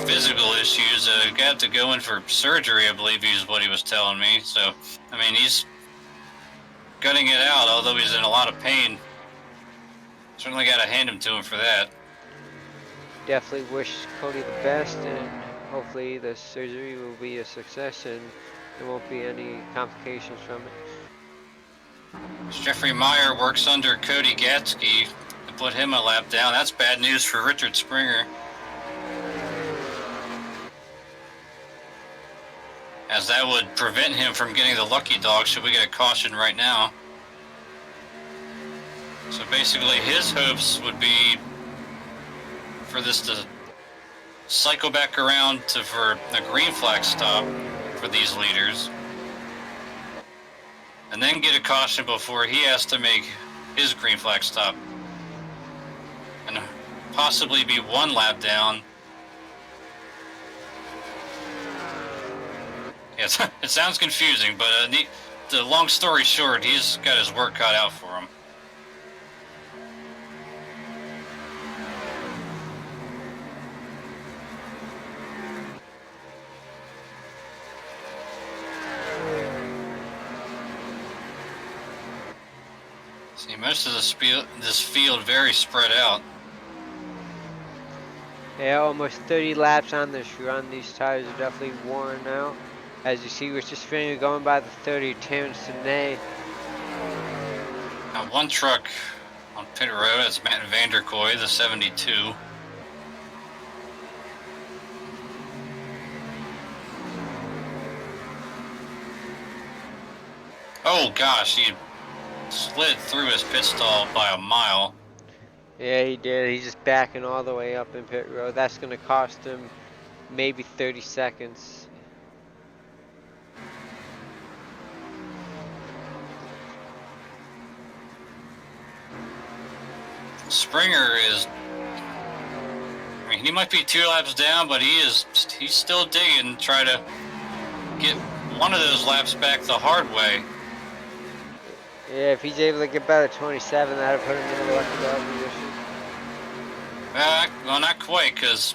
physical issues. Got to go in for surgery, I believe is what he was telling me. So, I mean, he's gutting it out, although he's in a lot of pain. Certainly got to hand him to him for that. definitely wish Cody the best, and hopefully the surgery will be a success and there won't be any complications from it. Jeffrey Meyer works under Cody Gatsky to put him a lap down. That's bad news for Richard Springer, as that would prevent him from getting the lucky dog should we get a caution right now. So basically his hopes would be for this to cycle back around for a green flag stop for these leaders, and then get a caution before he has to make his green flag stop, and possibly be one lap down. Yes, it sounds confusing, but the long story short, he's got his work cut out for him. See, most of this field very spread out. Yeah, almost 30 laps on this run. These tires are definitely worn out. As you see, Richard Springer going by the 30, Terrence Sinay. Now one truck on pit road, that's Matt Vanderkoy, the 72. Oh gosh, he slid through his pit stall by a mile. Yeah, he did. He's just backing all the way up in pit road. That's going to cost him maybe 30 seconds. Springer is, I mean, he might be 2 laps down, but he's still digging to try to get one of those laps back the hard way. Yeah, if he's able to get by the 27, that'll put him in a lucky dog position. Well, not quite, because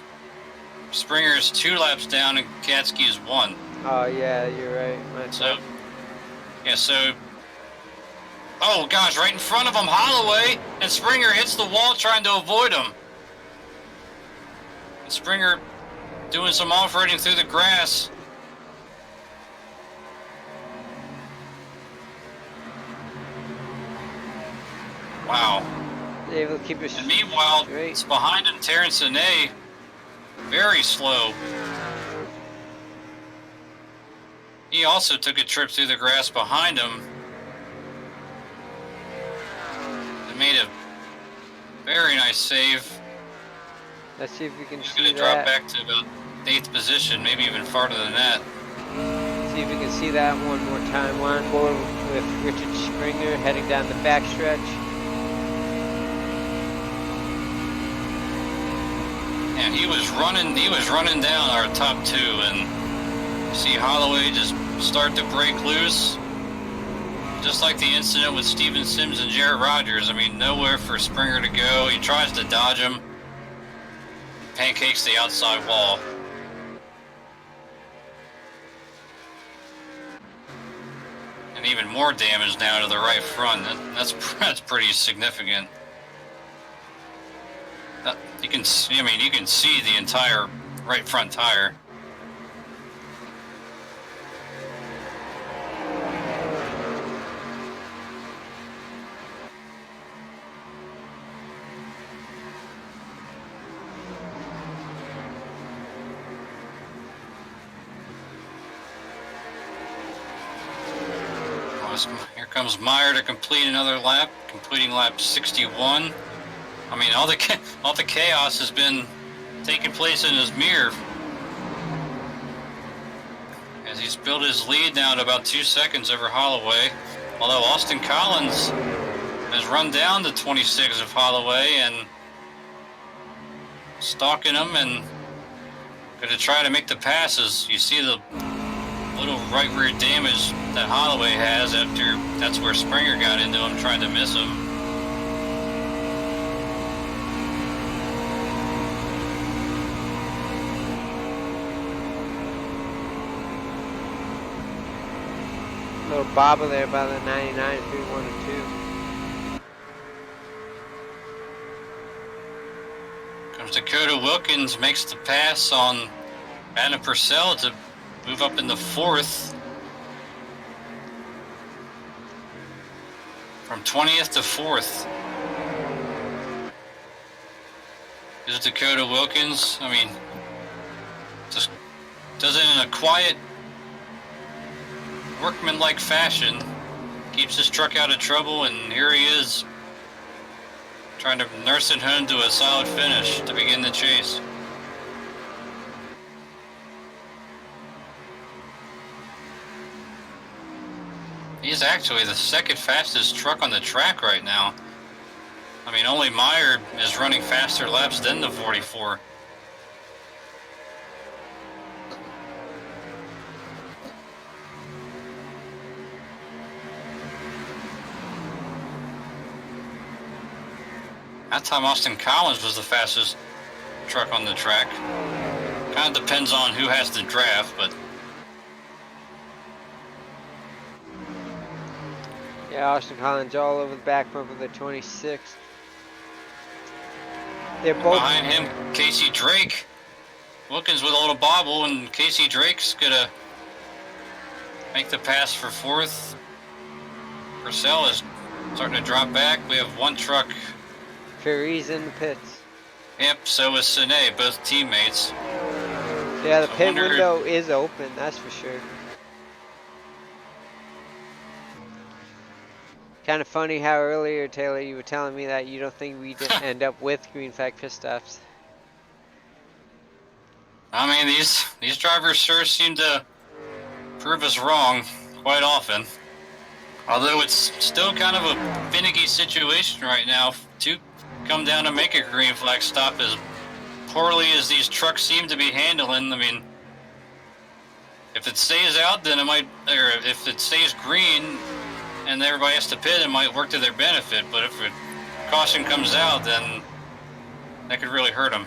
Springer is 2 laps down and Gatsky is 1. Oh, yeah, you're right. So, yeah, so, oh gosh, right in front of him, Holloway, and Springer hits the wall trying to avoid him. And Springer doing some off-roading through the grass. Wow. Able to keep his And meanwhile, straight. it's behind him, Terrence Sinay, very slow. He also took a trip through the grass behind him. They made a very nice save. Let's see if we can He's see going to drop that. back to about 8th position, maybe even farther than that. See if we can see that one more time. We're on board with Richard Springer heading down the backstretch. And he was running down our top 2, and see Holloway just start to break loose. Just like the incident with Steven Sims and Jarrett Rogers. I mean, nowhere for Springer to go. He tries to dodge him. Pancakes the outside wall. And even more damage now to the right front. That's pretty significant. You can see, I mean, you can see the entire right front tire. Here comes Meyer to complete another lap, completing lap 61. I mean, all the chaos has been taking place in his mirror, as he's built his lead now to about 2 seconds over Holloway. Although Austin Collins has run down to 26 of Holloway and stalking him and going to try to make the passes. You see the little right rear damage that Holloway has after that's where Springer got into him, trying to miss him. Little bobble there by the 99, 3, 1, and 2. Comes Dakota Wilkins makes the pass on Adam Purcell to move up in the 4th. From 20th to 4th. Is Dakota Wilkins. I mean, just does it in a quiet, workmanlike fashion. Keeps his truck out of trouble, and here he is, trying to nurse it home to a solid finish to begin the chase. He's actually the second fastest truck on the track right now. I mean, only Meyer is running faster laps than the 44. That time Austin Collins was the fastest truck on the track. Kind of depends on who has the draft, but Yeah, Austin Collins all over the back bumper of the 26. They're both behind him, Casey Drake. Wilkins with a little bobble, and Casey Drake's gonna make the pass for 4th. Purcell is starting to drop back. We have one truck. Ferry's in the pits. Yep, so is Sine, both teammates. Yeah, the I pit wonder- window is open, that's for sure. Kind of funny how earlier, Taylor, you were telling me that you don't think we'd end up with green flag pit stops. I mean, these drivers sure seem to prove us wrong quite often. Although it's still kind of a finicky situation right now to come down and make a green flag stop as poorly as these trucks seem to be handling. I mean, if it stays out, then it might, or if it stays green and everybody has to pit, it might work to their benefit. But if a caution comes out, then that could really hurt them.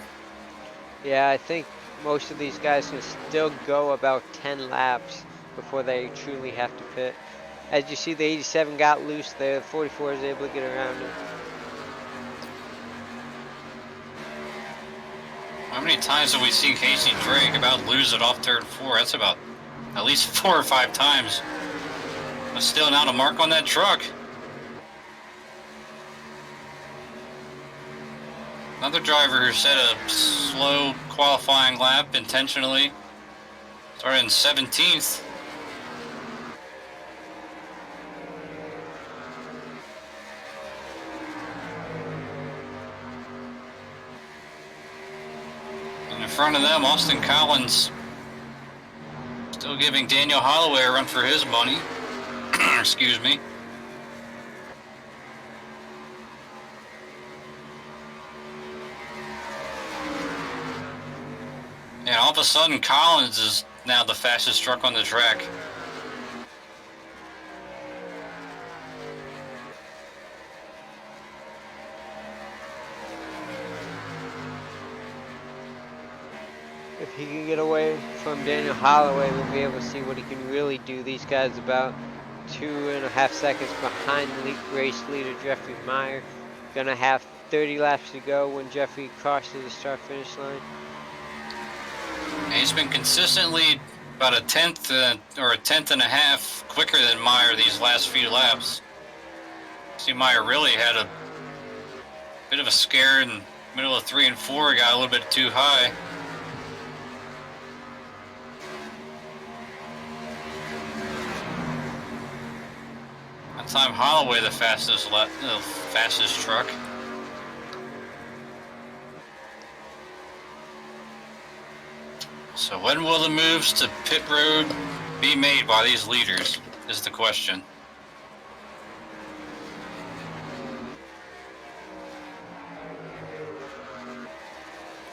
Yeah, I think most of these guys can still go about 10 laps before they truly have to pit. As you see, the 87 got loose there. The 44 is able to get around it. How many times have we seen Casey Drake about lose it off turn 4? That's about at least 4 or 5 times. But still not a mark on that truck. Another driver who set a slow qualifying lap intentionally. Started in 17th. And in front of them, Austin Collins still giving Daniel Holloway a run for his money. Excuse me. And all of a sudden, Collins is now the fastest truck on the track. If he can get away from Daniel Holloway, we'll be able to see what he can really do. These guys about 2.5 seconds behind the race leader, Jeffrey Meyer. Gonna have 30 laps to go when Jeffrey crosses the start-finish line. And he's been consistently about a tenth or a tenth and a half quicker than Meyer these last few laps. See, Meyer really had a bit of a scare in the middle of 3 and 4. Got a little bit too high. That time Holloway the fastest truck. So when will the moves to pit road be made by these leaders, is the question.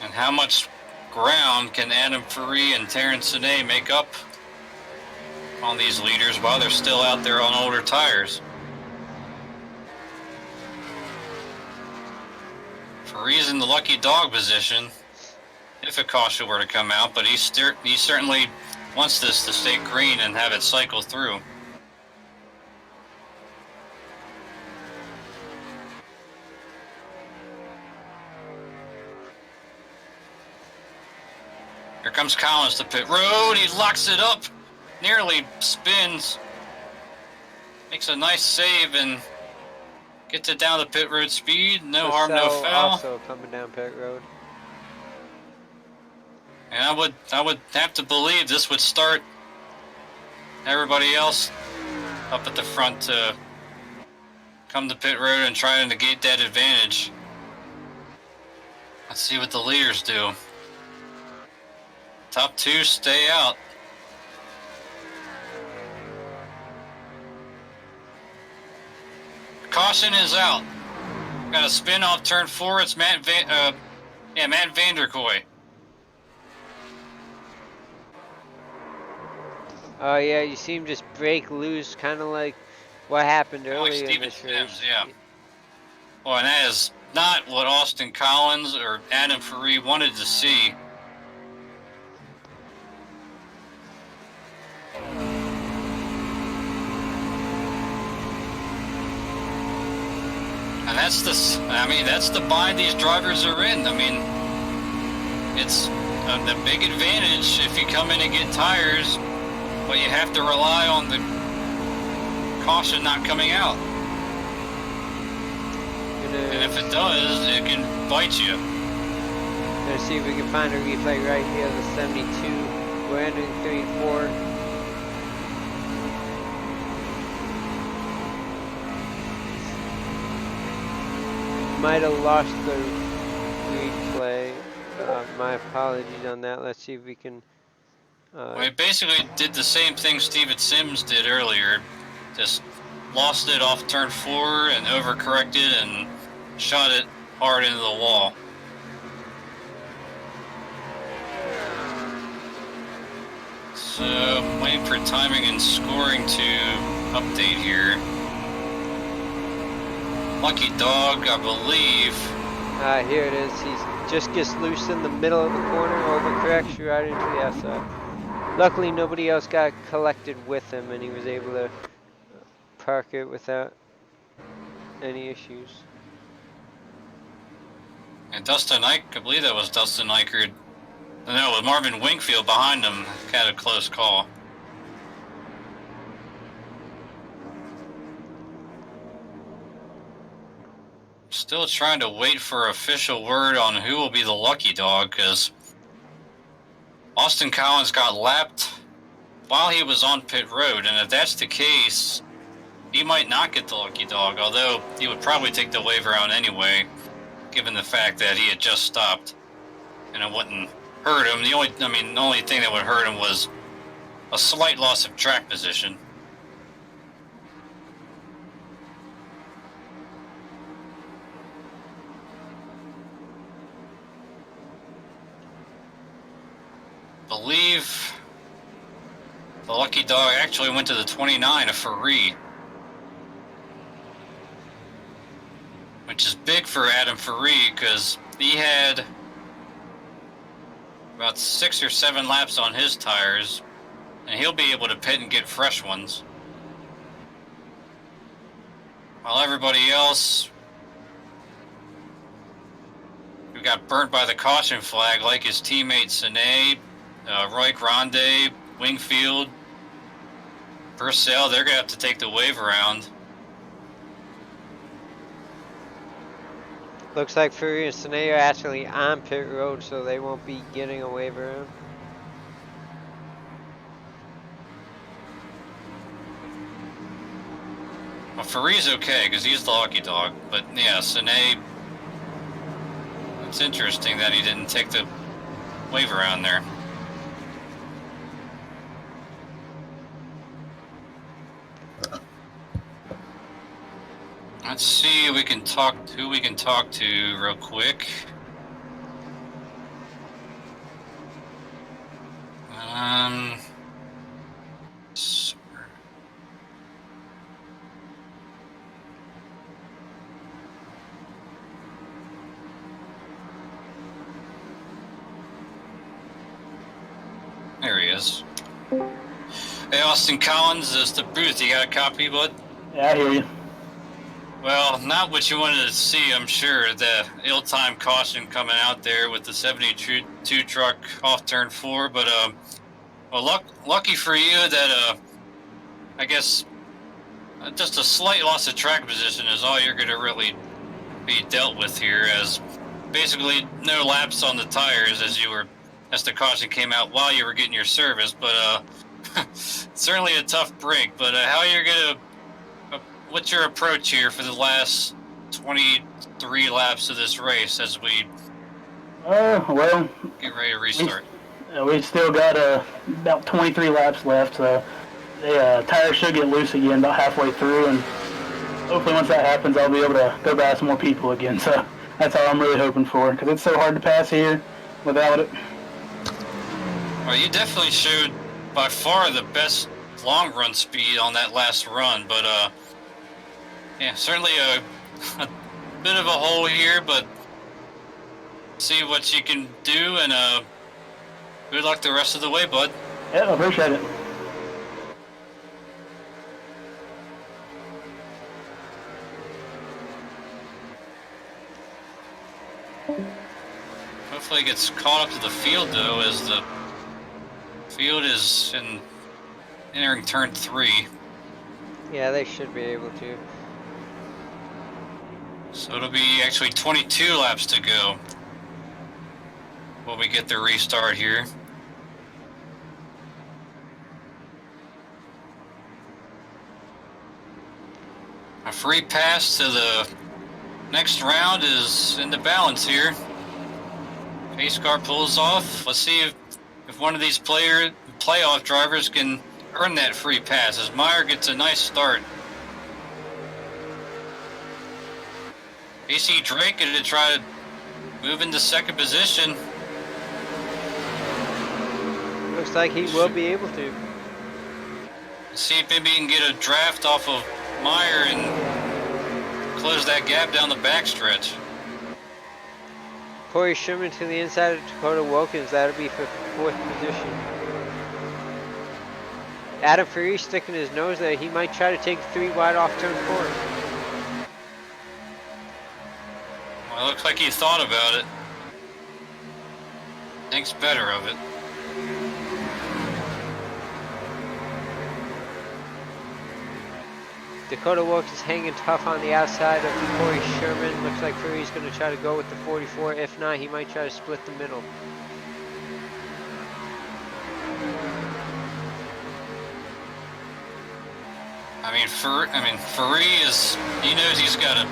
And how much ground can Adam Faree and Terrence Sine make up on these leaders while they're still out there on older tires? Faree's in the lucky dog position if a caution were to come out, but he certainly wants this to stay green and have it cycle through. Here comes Collins to pit road. He locks it up. Nearly spins. Makes a nice save and gets it down to pit road speed. No harm, no Purcell foul. also coming down pit road. And I would have to believe this would start everybody else up at the front to come to pit road and try to negate that advantage. Let's see what the leaders do. Top 2 stay out. Caution is out. Got a spin off turn 4. It's Matt Vanderkoy. Oh yeah, you see him just break loose, kind of like what happened earlier in this race. Yeah. Well, and that is not what Austin Collins or Adam Faree wanted to see. And that's the bind these drivers are in. I mean, it's the big advantage if you come in and get tires, but you have to rely on the caution not coming out. And if it does, it can bite you. Let's see if we can find a replay right here, the 72. We're entering 3-4. Might have lost the replay. My apologies on that. Let's see if we can... We basically did the same thing Steven Sims did earlier. Just lost it off turn 4 and overcorrected and shot it hard into the wall. So, waiting for timing and scoring to update here. Lucky Dog, I believe. Here it is. He just gets loose in the middle of the corner, overcorrects right into the outside. Luckily, nobody else got collected with him, and he was able to park it without any issues. And Dustin Ike, I believe that was Dustin Eichert. No, with Marvin Wingfield behind him, had a close call. Still trying to wait for official word on who will be the lucky dog, because Austin Collins got lapped while he was on pit road, and if that's the case, he might not get the lucky dog, although he would probably take the wave around anyway, given the fact that he had just stopped, and it wouldn't hurt him. The only thing that would hurt him was a slight loss of track position. Believe the lucky dog actually went to the 29 of Faree, which is big for Adam Faree because he had about 6 or 7 laps on his tires, and he'll be able to pit and get fresh ones. While everybody else who got burnt by the caution flag, like his teammate Sine, Roy Grande, Wingfield, Purcell, they're going to have to take the wave around. Looks like Fury and Sine are actually on pit road, so they won't be getting a wave around. Well, Fury's okay, because he's the lucky dog, but yeah, Sine, it's interesting that he didn't take the wave around there. Let's see who we can talk to real quick. There he is. Hey, Austin Collins, is the booth. You got a copy, bud? Yeah, I hear you. Well, not what you wanted to see, I'm sure. The ill-timed caution coming out there with the 72 truck off turn 4, but well, lucky for you that I guess just a slight loss of track position is all you're going to really be dealt with here, as basically no laps on the tires as the caution came out while you were getting your service. But certainly a tough break. But how you're going to, what's your approach here for the last 23 laps of this race as we well, get ready to restart? We still got about 23 laps left, so the tires should get loose again about halfway through, and hopefully once that happens, I'll be able to go past more people again. So that's all I'm really hoping for, because it's so hard to pass here without it. Well, you definitely showed by far the best long run speed on that last run, but yeah, certainly a bit of a hole here, but see what you can do, and good luck the rest of the way, bud. Yeah, I appreciate it. Hopefully it gets caught up to the field, though, as the field is entering turn 3. Yeah, they should be able to. So it'll be actually 22 laps to go when we get the restart here. A free pass to the next round is in the balance here. Pace car pulls off. Let's see if one of these playoff drivers can earn that free pass, as Meyer gets a nice start. AC Drake going to try to move into second position. Looks like he will be able to. See if maybe he can get a draft off of Meyer and close that gap down the backstretch. Corey Sherman to the inside of Dakota Wilkins. That'll be for 4th position. Adam Ferry sticking his nose there. He might try to take 3 wide off turn 4. Well, it looks like he thought about it. Thinks better of it. Dakota Wilkins hanging tough on the outside of Corey Sherman. Looks like Ferry's going to try to go with the 44. If not, he might try to split the middle. Ferry is, he knows he's got to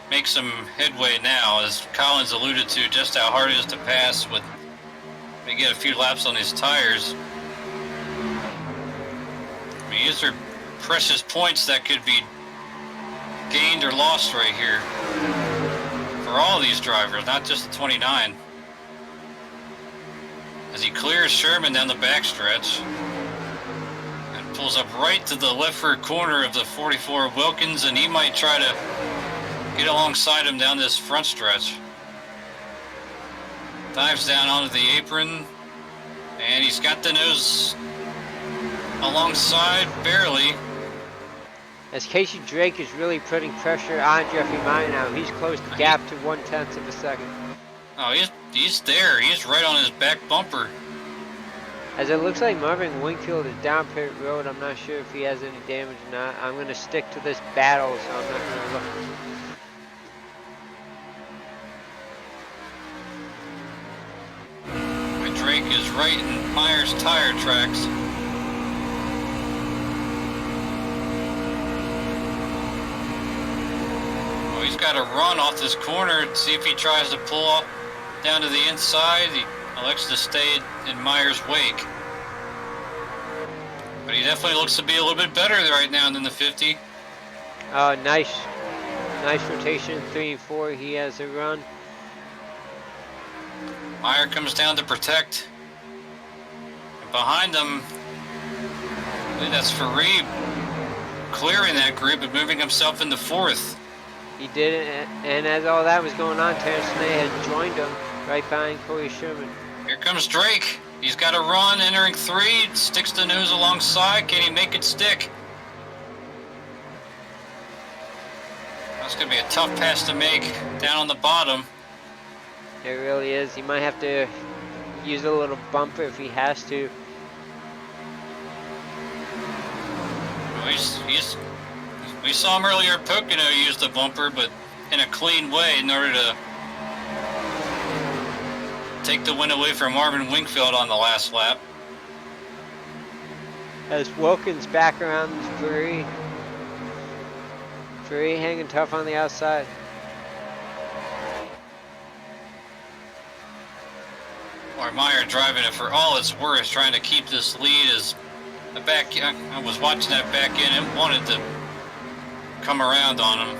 make some headway now, as Collins alluded to just how hard it is to pass with, they get a few laps on his tires. I mean, these are precious points that could be gained or lost right here for all these drivers, not just the 29. As he clears Sherman down the backstretch and pulls up right to the left rear corner of the 44 Wilkins, and he might try to get alongside him down this front stretch. Dives down onto the apron, and he's got the nose alongside, barely. As Casey Drake is really putting pressure on Jeffrey Meyer now. He's closed the gap to 1/10 of a second. Oh, he's there. He's right on his back bumper. As it looks like Marvin Wingfield is down pit road. I'm not sure if he has any damage or not. I'm going to stick to this battle, so I'm not going to look. Drake is right in Meyer's tire tracks. Oh, he's got to run off this corner and see if he tries to pull off down to the inside. He elects to stay in Meyer's wake. But he definitely looks to be a little bit better right now than the 50. Oh, nice rotation, 3 and 4. He has a run. Meyer comes down to protect. And behind him, I believe that's Fareed clearing that group and moving himself into 4th. He did it, and as all that was going on, Terrence Snee had joined him right behind Corey Sherman. Here comes Drake. He's got a run, entering 3, sticks the nose alongside. Can he make it stick? That's going to be a tough pass to make down on the bottom. It really is. He might have to use a little bumper if he has to. We saw him earlier at Pocono use the bumper, but in a clean way in order to take the win away from Marvin Wingfield on the last lap. As Wilkins back around Furry. Furry hanging tough on the outside. Meyer driving it for all it's worth, trying to keep this lead as the back. I was watching that back end and wanted to come around on him.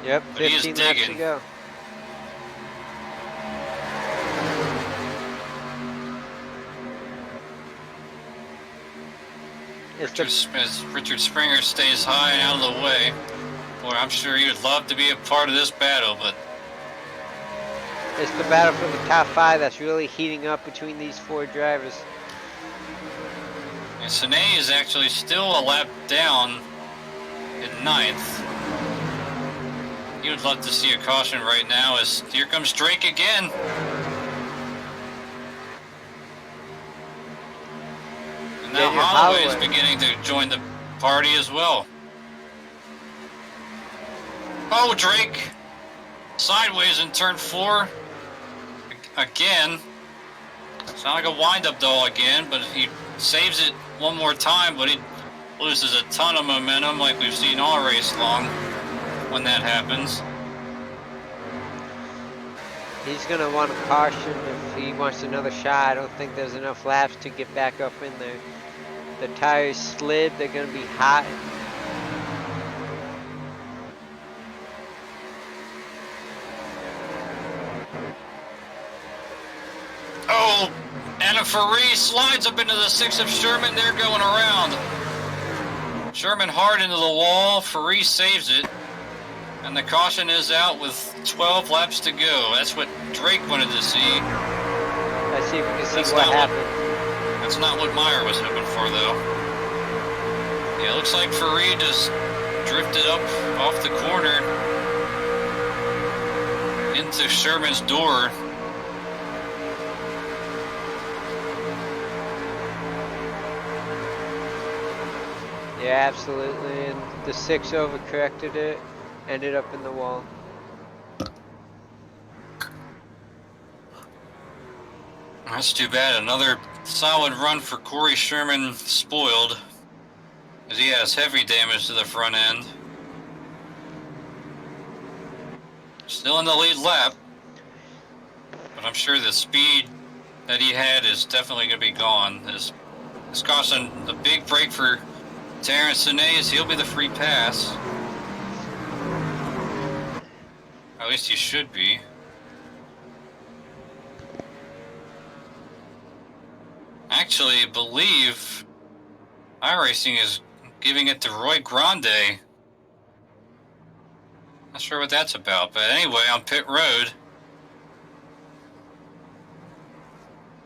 Yep, but 15 laps to go. As Richard Springer stays high and out of the way, boy, I'm sure he would love to be a part of this battle, but it's the battle for the top 5 that's really heating up between these 4 drivers. And Sine is actually still a lap down in 9th. He would love to see a caution right now as here comes Drake again. And now Holloway is beginning to join the party as well. Oh, Drake sideways in turn 4 again. It's not like a wind-up doll again, but he saves it one more time, but he loses a ton of momentum like we've seen all race long when that happens. He's going to want a caution if he wants another shot. I don't think there's enough laps to get back up in there. The tires slid, they're going to be hot. Oh, Anna Faris slides up into the 6 of Sherman. They're going around. Sherman hard into the wall. Faris saves it. And the caution is out with 12 laps to go. That's what Drake wanted to see. Let's see if we can see what happened. That's not what Meyer was hoping for, though. Yeah, it looks like Faris just drifted up off the corner into Sherman's door. Yeah, absolutely. And the 6 overcorrected it, ended up in the wall. That's too bad. Another solid run for Corey Sherman spoiled, as he has heavy damage to the front end. Still in the lead lap, but I'm sure the speed that he had is definitely going to be gone. This caution, a big break for Terrence Sine, as he'll be the free pass. At least he should be. Actually, I believe iRacing is giving it to Roy Grande. Not sure what that's about, but anyway, on pit road,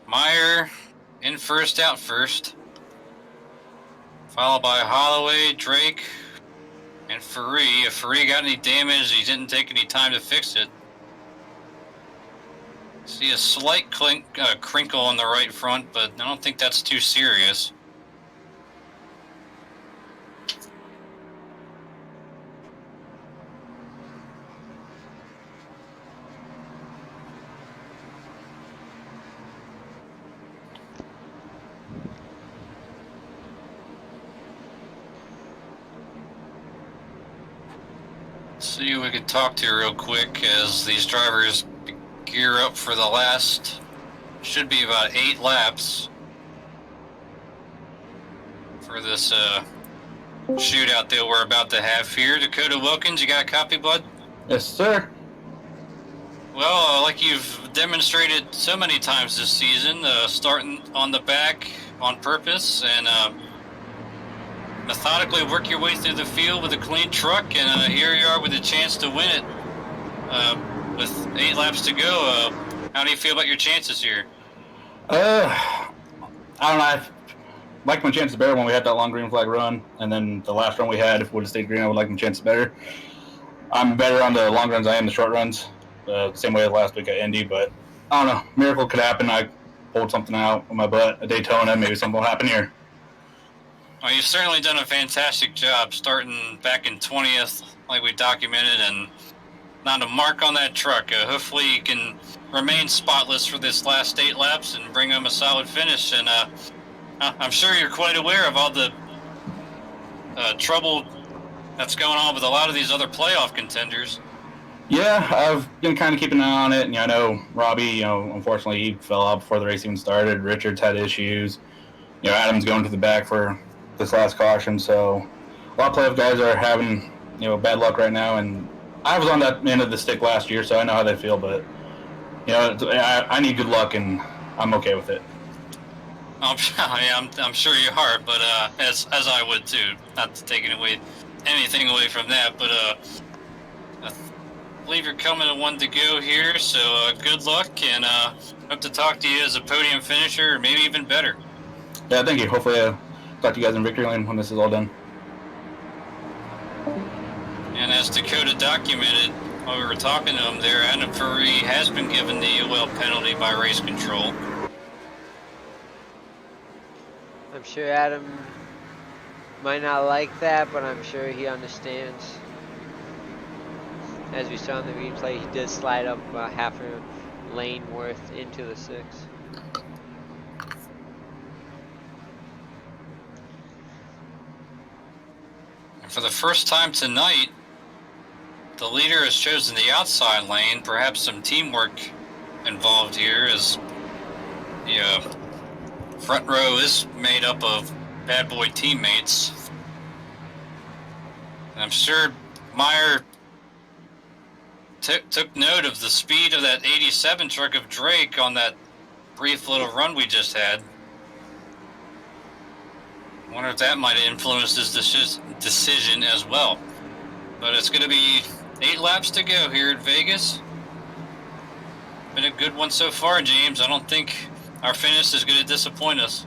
Meyer in first, out first, followed by Holloway, Drake, and Faris. If Faris got any damage, he didn't take any time to fix it. See a slight crinkle on the right front, but I don't think that's too serious. See who we could talk to real quick as these drivers gear up for the last, should be about 8 laps for this shootout that we're about to have here. Dakota Wilkins, you got a copy, bud? Yes, sir. Well, like you've demonstrated so many times this season, starting on the back on purpose and methodically work your way through the field with a clean truck, and here you are with a chance to win it with 8 laps to go. How do you feel about your chances here? I don't know. I liked my chances better when we had that long green flag run, and then the last run we had, if we would have stayed green, I would like my chances better. I'm better on the long runs than I am the short runs. Same way as last week at Indy, but I don't know. Miracle could happen. I pulled something out with my butt at Daytona. Maybe something will happen here. Well, you've certainly done a fantastic job starting back in 20th, like we documented, and not a mark on that truck. Hopefully you can remain spotless for this last 8 laps and bring them a solid finish. And I'm sure you're quite aware of all the trouble that's going on with a lot of these other playoff contenders. Yeah, I've been kind of keeping an eye on it. And I know Robbie, unfortunately he fell out before the race even started. Richard's had issues. Adam's going to the back for this last caution. So a lot of playoff guys are having, bad luck right now. And I was on that end of the stick last year, so I know how they feel. But, I need good luck, and I'm okay with it. I'm sure you are, but as I would too. Not to take anything away from that, but I believe you're coming to 1 to go here, so good luck, and hope to talk to you as a podium finisher, or maybe even better. Yeah, thank you. Hopefully I'll talk to you guys in Victory Lane when this is all done. And as Dakota documented while we were talking to him there, Adam Furry has been given the OL penalty by race control. I'm sure Adam might not like that, but I'm sure he understands. As we saw in the replay, he did slide up half a lane worth into the 6. For the first time tonight, the leader has chosen the outside lane. Perhaps some teamwork involved here, as the front row is made up of bad boy teammates. And I'm sure Meyer took note of the speed of that 87 truck of Drake on that brief little run we just had. I wonder if that might have influenced his decision as well. But it's going to be 8 laps to go here at Vegas. Been a good one so far, James. I don't think our finish is going to disappoint us.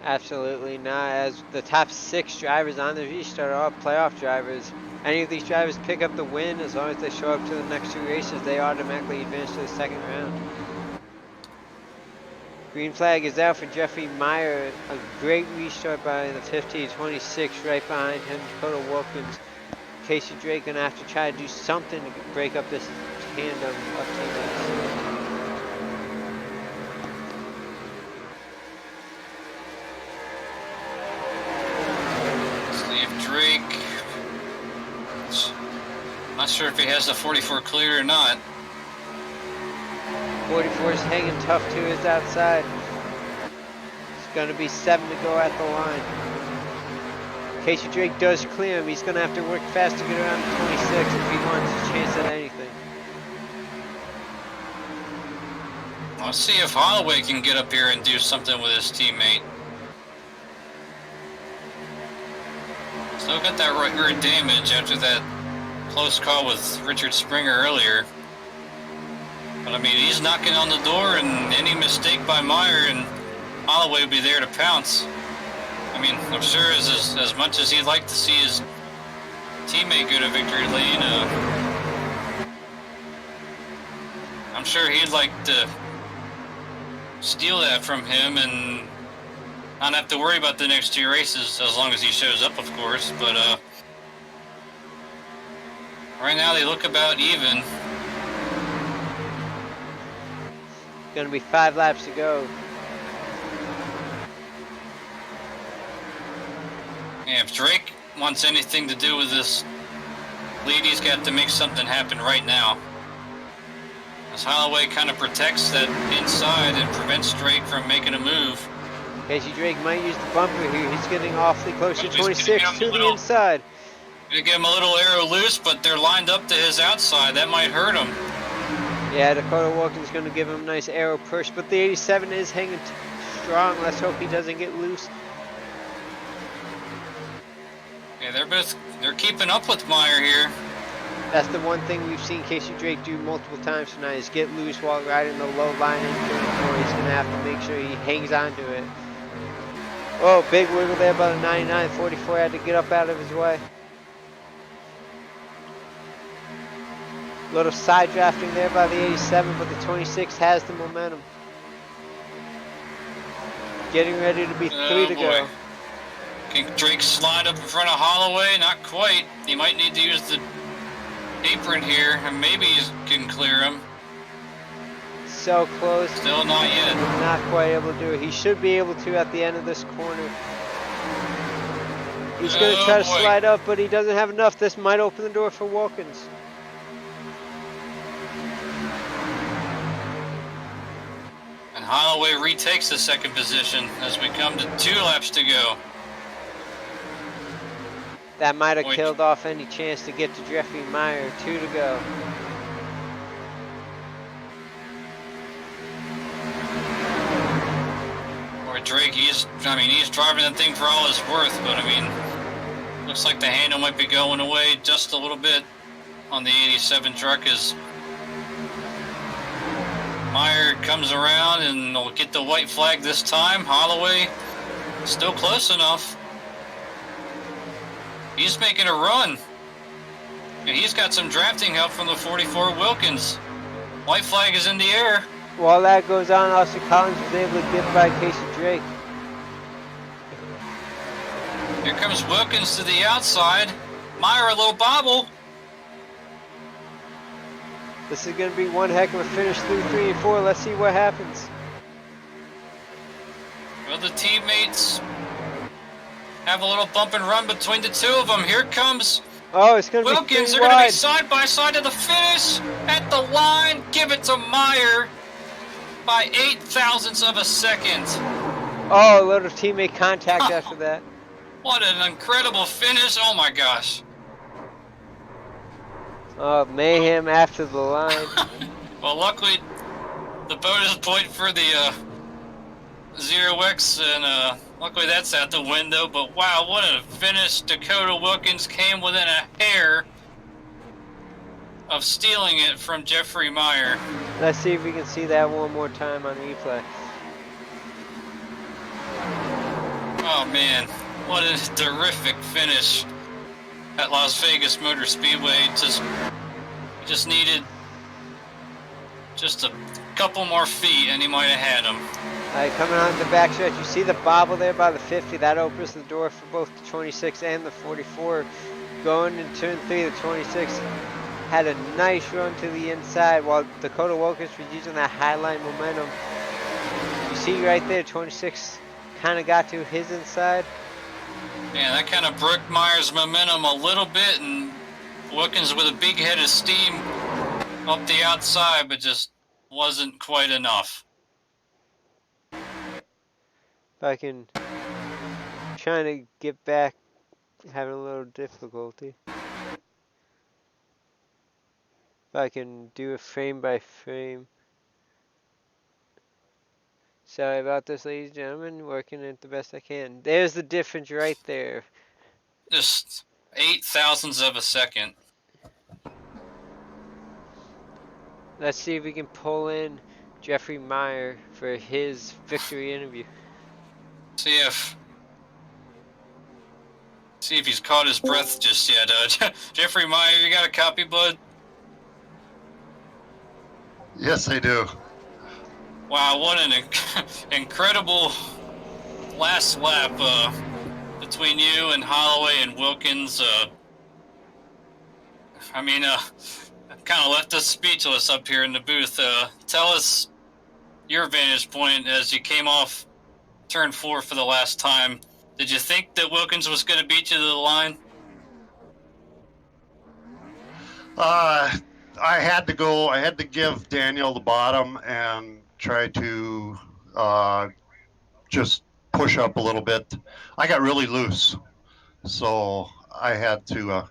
Absolutely not. As the top 6 drivers on the restart are all playoff drivers. Any of these drivers pick up the win, as long as they show up to the next 2 races, they automatically advance to the 2nd round. Green flag is out for Jeffrey Meyer. A great restart by the 50-26 right behind him, Dakota Wilkins. Casey Drake gonna have to try to do something to break up this tandem of teammates. Steve Drake. Not sure if he has the 44 clear or not. 44 is hanging tough to his outside. It's going to be 7 to go at the line. Casey Drake does clear him. He's going to have to work fast to get around to 26 if he wants a chance at anything. Let's see if Holloway can get up here and do something with his teammate. Still got that rear damage after that close call with Richard Springer earlier. But I mean, he's knocking on the door, and any mistake by Meyer and Holloway will be there to pounce. I mean, I'm sure as much as he'd like to see his teammate go to victory lane, I'm sure he'd like to steal that from him and not have to worry about the next 2 races, as long as he shows up, of course. But right now they look about even. Going to be 5 laps to go. And if Drake wants anything to do with this lead, he's got to make something happen right now. As Holloway kind of protects that inside and prevents Drake from making a move. Casey Drake might use the bumper here. He's getting awfully close to 26 to the inside. Gonna give him a little arrow loose, but they're lined up to his outside. That might hurt him. Yeah, Dakota Wilkins going to give him a nice arrow push, but the 87 is hanging strong. Let's hope he doesn't get loose. Yeah, they're keeping up with Meyer here. That's the one thing we've seen Casey Drake do multiple times tonight, is get loose while riding the low line in turn 4. He's going to have to make sure he hangs on to it. Oh, big wiggle there by the 99. 44 had to get up out of his way. Little side drafting there by the 87, but the 26 has the momentum. Getting ready to be 3 to go. Can Drake slide up in front of Holloway? Not quite. He might need to use the apron here, and maybe he can clear him. So close. Still not yet. Not quite able to do it. He should be able to at the end of this corner. He's going to try to slide up, but he doesn't have enough. This might open the door for Wilkins. And Holloway retakes the second position as we come to 2 laps to go. That might have killed off any chance to get to Jeffrey Meyer. 2 to go. Or Drake, he's driving that thing for all it's worth, but I mean, looks like the handle might be going away just a little bit on the 87 truck as Meyer comes around and will get the white flag this time. Holloway still close enough. He's making a run. And he's got some drafting help from the 44 Wilkins. White flag is in the air. While that goes on, Austin Collins was able to get by Casey Drake. Here comes Wilkins to the outside. Meyer a little bobble. This is going to be one heck of a finish through 3 and 4. Let's see what happens. Well, the teammates have a little bump and run between the two of them. Here comes it's going to be Wilkins. They're going to be side by side to the finish. At the line, give it to Meyer by 8 thousandths of a second. Oh, a little teammate contact after that. What an incredible finish. Oh my gosh. Oh, mayhem after the line. Well, luckily, the bonus point for the 0X, and luckily that's out the window. But wow, what a finish. Dakota Wilkins came within a hair of stealing it from Jeffrey Meyer. Let's see if we can see that one more time on replay. Oh man, what a terrific finish at Las Vegas Motor Speedway. Just needed just a couple more feet and he might have had them. Alright, coming on the backstretch, you see the bobble there by the 50. That opens the door for both the 26 and the 44. Going in turn 3, the 26 had a nice run to the inside while Dakota Wilkins was using that highline momentum. You see right there, 26 kind of got to his inside. Yeah, that kind of broke Meyer's momentum a little bit, and Wilkins with a big head of steam up the outside, but just wasn't quite enough. If I can, trying to get back, having a little difficulty. If I can do a frame by frame. Sorry about this, ladies and gentlemen. Working it the best I can. There's the difference right there. Just 8 thousandths of a second. Let's see if we can pull in Jeffrey Meyer for his victory interview. See if he's caught his breath just yet. Jeffrey Meyer, you got a copy, bud? Yes, I do. Wow, what an incredible last lap between you and Holloway and Wilkins. Kind of left us speechless up here in the booth. Tell us your vantage point as you came off turn 4 for the last time. Did you think that Wilkins was going to beat you to the line? I had to give Daniel the bottom and try to just push up a little bit. I got really loose, so I had to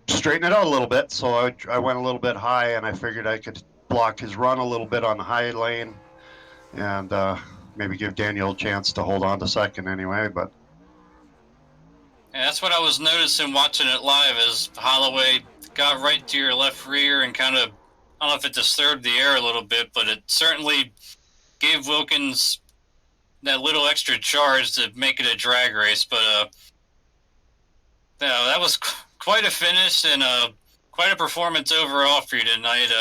straighten it out a little bit. So I went a little bit high, and I figured I could block his run a little bit on the high lane, and maybe give Daniel a chance to hold on to second anyway. But yeah, that's what I was noticing watching it live, as Holloway got right to your left rear and kind of, I don't know if it disturbed the air a little bit, but it certainly gave Wilkins that little extra charge to make it a drag race. But yeah, that was quite a finish, and quite a performance overall for you tonight.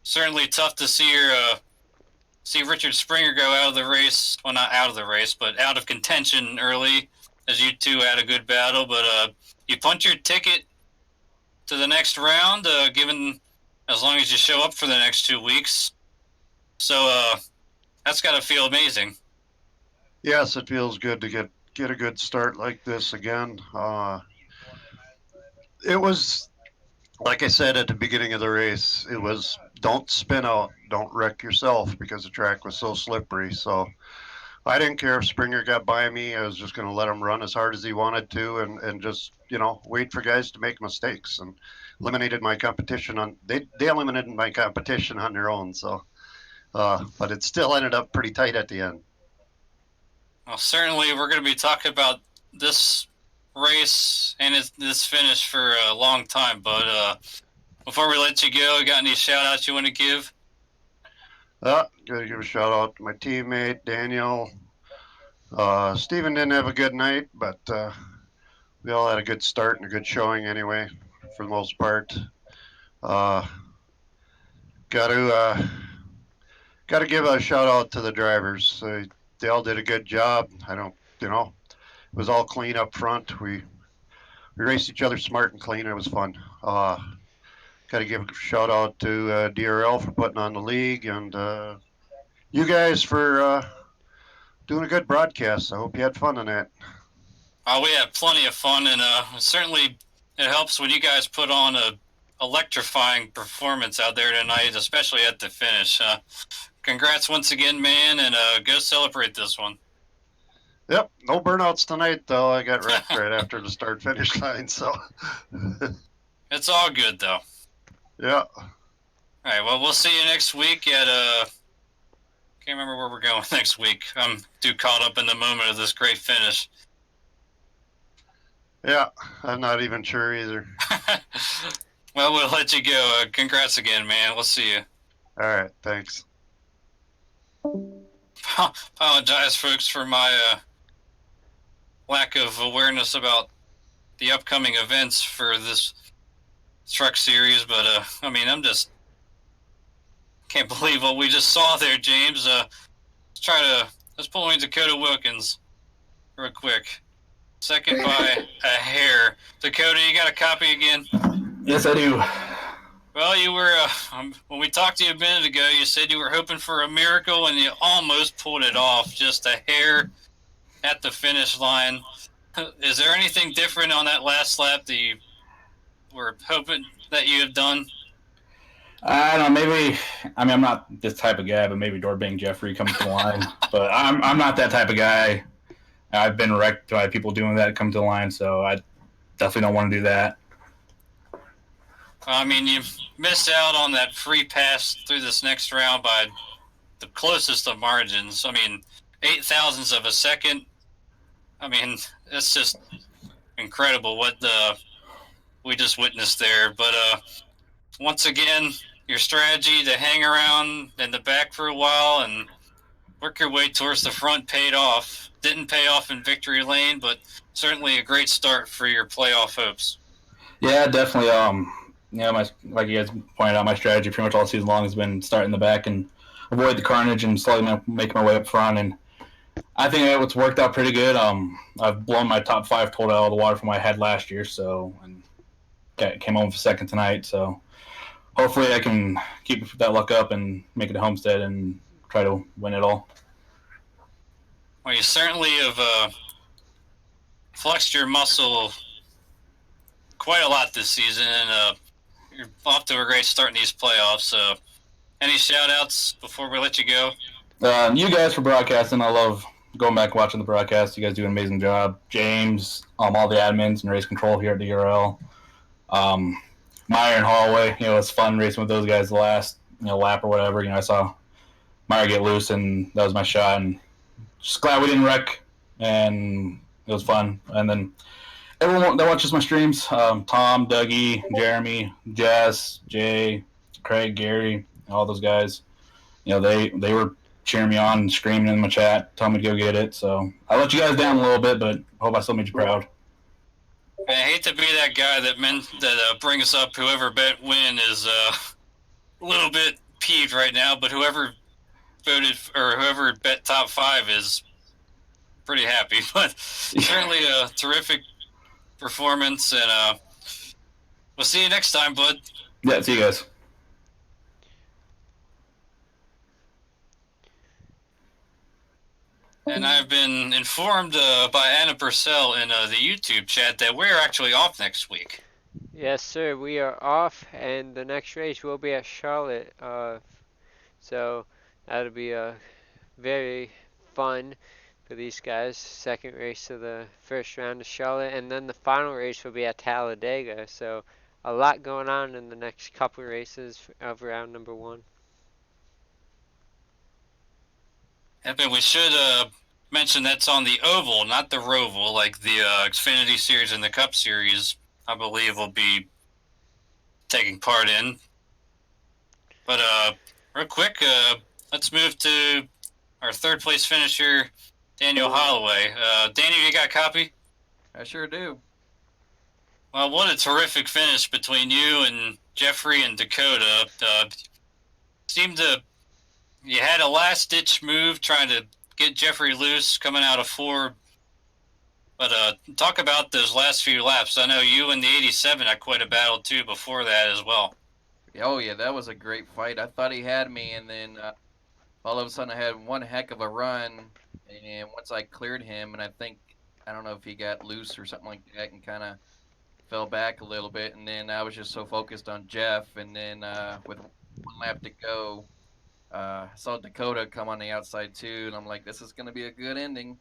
Certainly tough to see Richard Springer go out of the race. Well, not out of the race, but out of contention early, as you two had a good battle. But you punched your ticket to the next round, given as long as you show up for the next 2 weeks. So that's got to feel amazing. Yes, it feels good to get a good start like this again. It was, like I said at the beginning of the race, it was don't spin out, don't wreck yourself, because the track was so slippery. So I didn't care if Springer got by me. I was just going to let him run as hard as he wanted to, and just wait for guys to make mistakes, and eliminated my competition on they eliminated my competition on their own. So, but it still ended up pretty tight at the end. Well, certainly we're going to be talking about this race and this finish for a long time. But before we let you go, got any shout outs you want to give? Gotta give a shout out to my teammate Daniel. Steven didn't have a good night, but we all had a good start and a good showing anyway, for the most part. Got to give a shout out to the drivers. They all did a good job. It was all clean up front. We raced each other smart and clean. It was fun. Got to give a shout out to DRL for putting on the league, and you guys for doing a good broadcast. I hope you had fun on that. We had plenty of fun, and certainly it helps when you guys put on a electrifying performance out there tonight, especially at the finish. Congrats once again, man, and go celebrate this one. Yep, no burnouts tonight, though. I got wrecked right after the start-finish line, so. It's all good, though. Yeah. All right, well, we'll see you next week at, can't remember where we're going next week. I'm too caught up in the moment of this great finish. Yeah, I'm not even sure either. Well, we'll let you go. Congrats again, man. We'll see you. All right, thanks. Apologize, folks, for my lack of awareness about the upcoming events for this truck series, but I mean, can't believe what we just saw there, James. Let's pull in Dakota Wilkins real quick. Second by a hair. Dakota, you got a copy again? Yes, I do. Well, you were, when we talked to you a minute ago, you said you were hoping for a miracle, and you almost pulled it off, just a hair at the finish line. Is there anything different on that last lap that you were hoping that you had done? I don't know, maybe, I mean, I'm not this type of guy, but maybe Doorbang Jeffrey comes to the line. But I'm not that type of guy. I've been wrecked by people doing that come to the line, so I definitely don't want to do that. I mean, you missed out on that free pass through this next round by the closest of margins. I mean, 0.008 of a second. I mean, it's just incredible what we just witnessed there. But once again, your strategy to hang around in the back for a while and work your way towards the front paid off. Didn't pay off in victory lane, but certainly a great start for your playoff hopes. Yeah, definitely. Like you guys pointed out, my strategy pretty much all season long has been start in the back and avoid the carnage and slowly make my way up front. And I think it's worked out pretty good. I've blown my top 5 total out of the water from my head last year, and came home for second tonight. So hopefully I can keep that luck up and make it to Homestead and try to win it all. Well, you certainly have flexed your muscle quite a lot this season, and you're off to a great start in these playoffs. Any shout-outs before we let you go? You guys for broadcasting. I love going back and watching the broadcast. You guys do an amazing job. James, all the admins and race control here at DRL. Meyer and Holloway, it's fun racing with those guys the last lap or whatever. I saw Meyer get loose, and that was my shot. And just glad we didn't wreck, and it was fun. And then everyone that watches my streams, Tom, Dougie, Jeremy, Jess, Jay, Craig, Gary, all those guys, they were cheering me on and screaming in my chat, telling me to go get it. So I let you guys down a little bit, but I hope I still made you proud. I hate to be that guy that brings up whoever bet win is a little bit peeved right now, but whoever voted or whoever bet top 5 is pretty happy. But certainly a terrific performance, and we'll see you next time, bud. Yeah, see you guys. And I've been informed by Anna Purcell in the YouTube chat that we're actually off next week. Yes, sir. We are off, and the next race will be at Charlotte. So that'll be very fun for these guys. Second race of the first round of Charlotte, and then the final race will be at Talladega. So a lot going on in the next couple races of round number 1. And we should mention that's on the oval, not the Roval, like the Xfinity Series and the Cup Series, I believe, will be taking part in. But real quick, let's move to our third place finisher, Daniel Holloway. Daniel, you got a copy? I sure do. Well, what a terrific finish between you and Jeffrey and Dakota. You had a last-ditch move trying to get Jeffrey loose coming out of 4. But talk about those last few laps. I know you and the 87 had quite a battle, too, before that as well. Oh, yeah, that was a great fight. I thought he had me, and then all of a sudden I had one heck of a run. And once I cleared him, and I don't know if he got loose or something like that and kind of fell back a little bit. And then I was just so focused on Jeff. And then with one lap to go, I saw Dakota come on the outside too, and I'm like, this is going to be a good ending.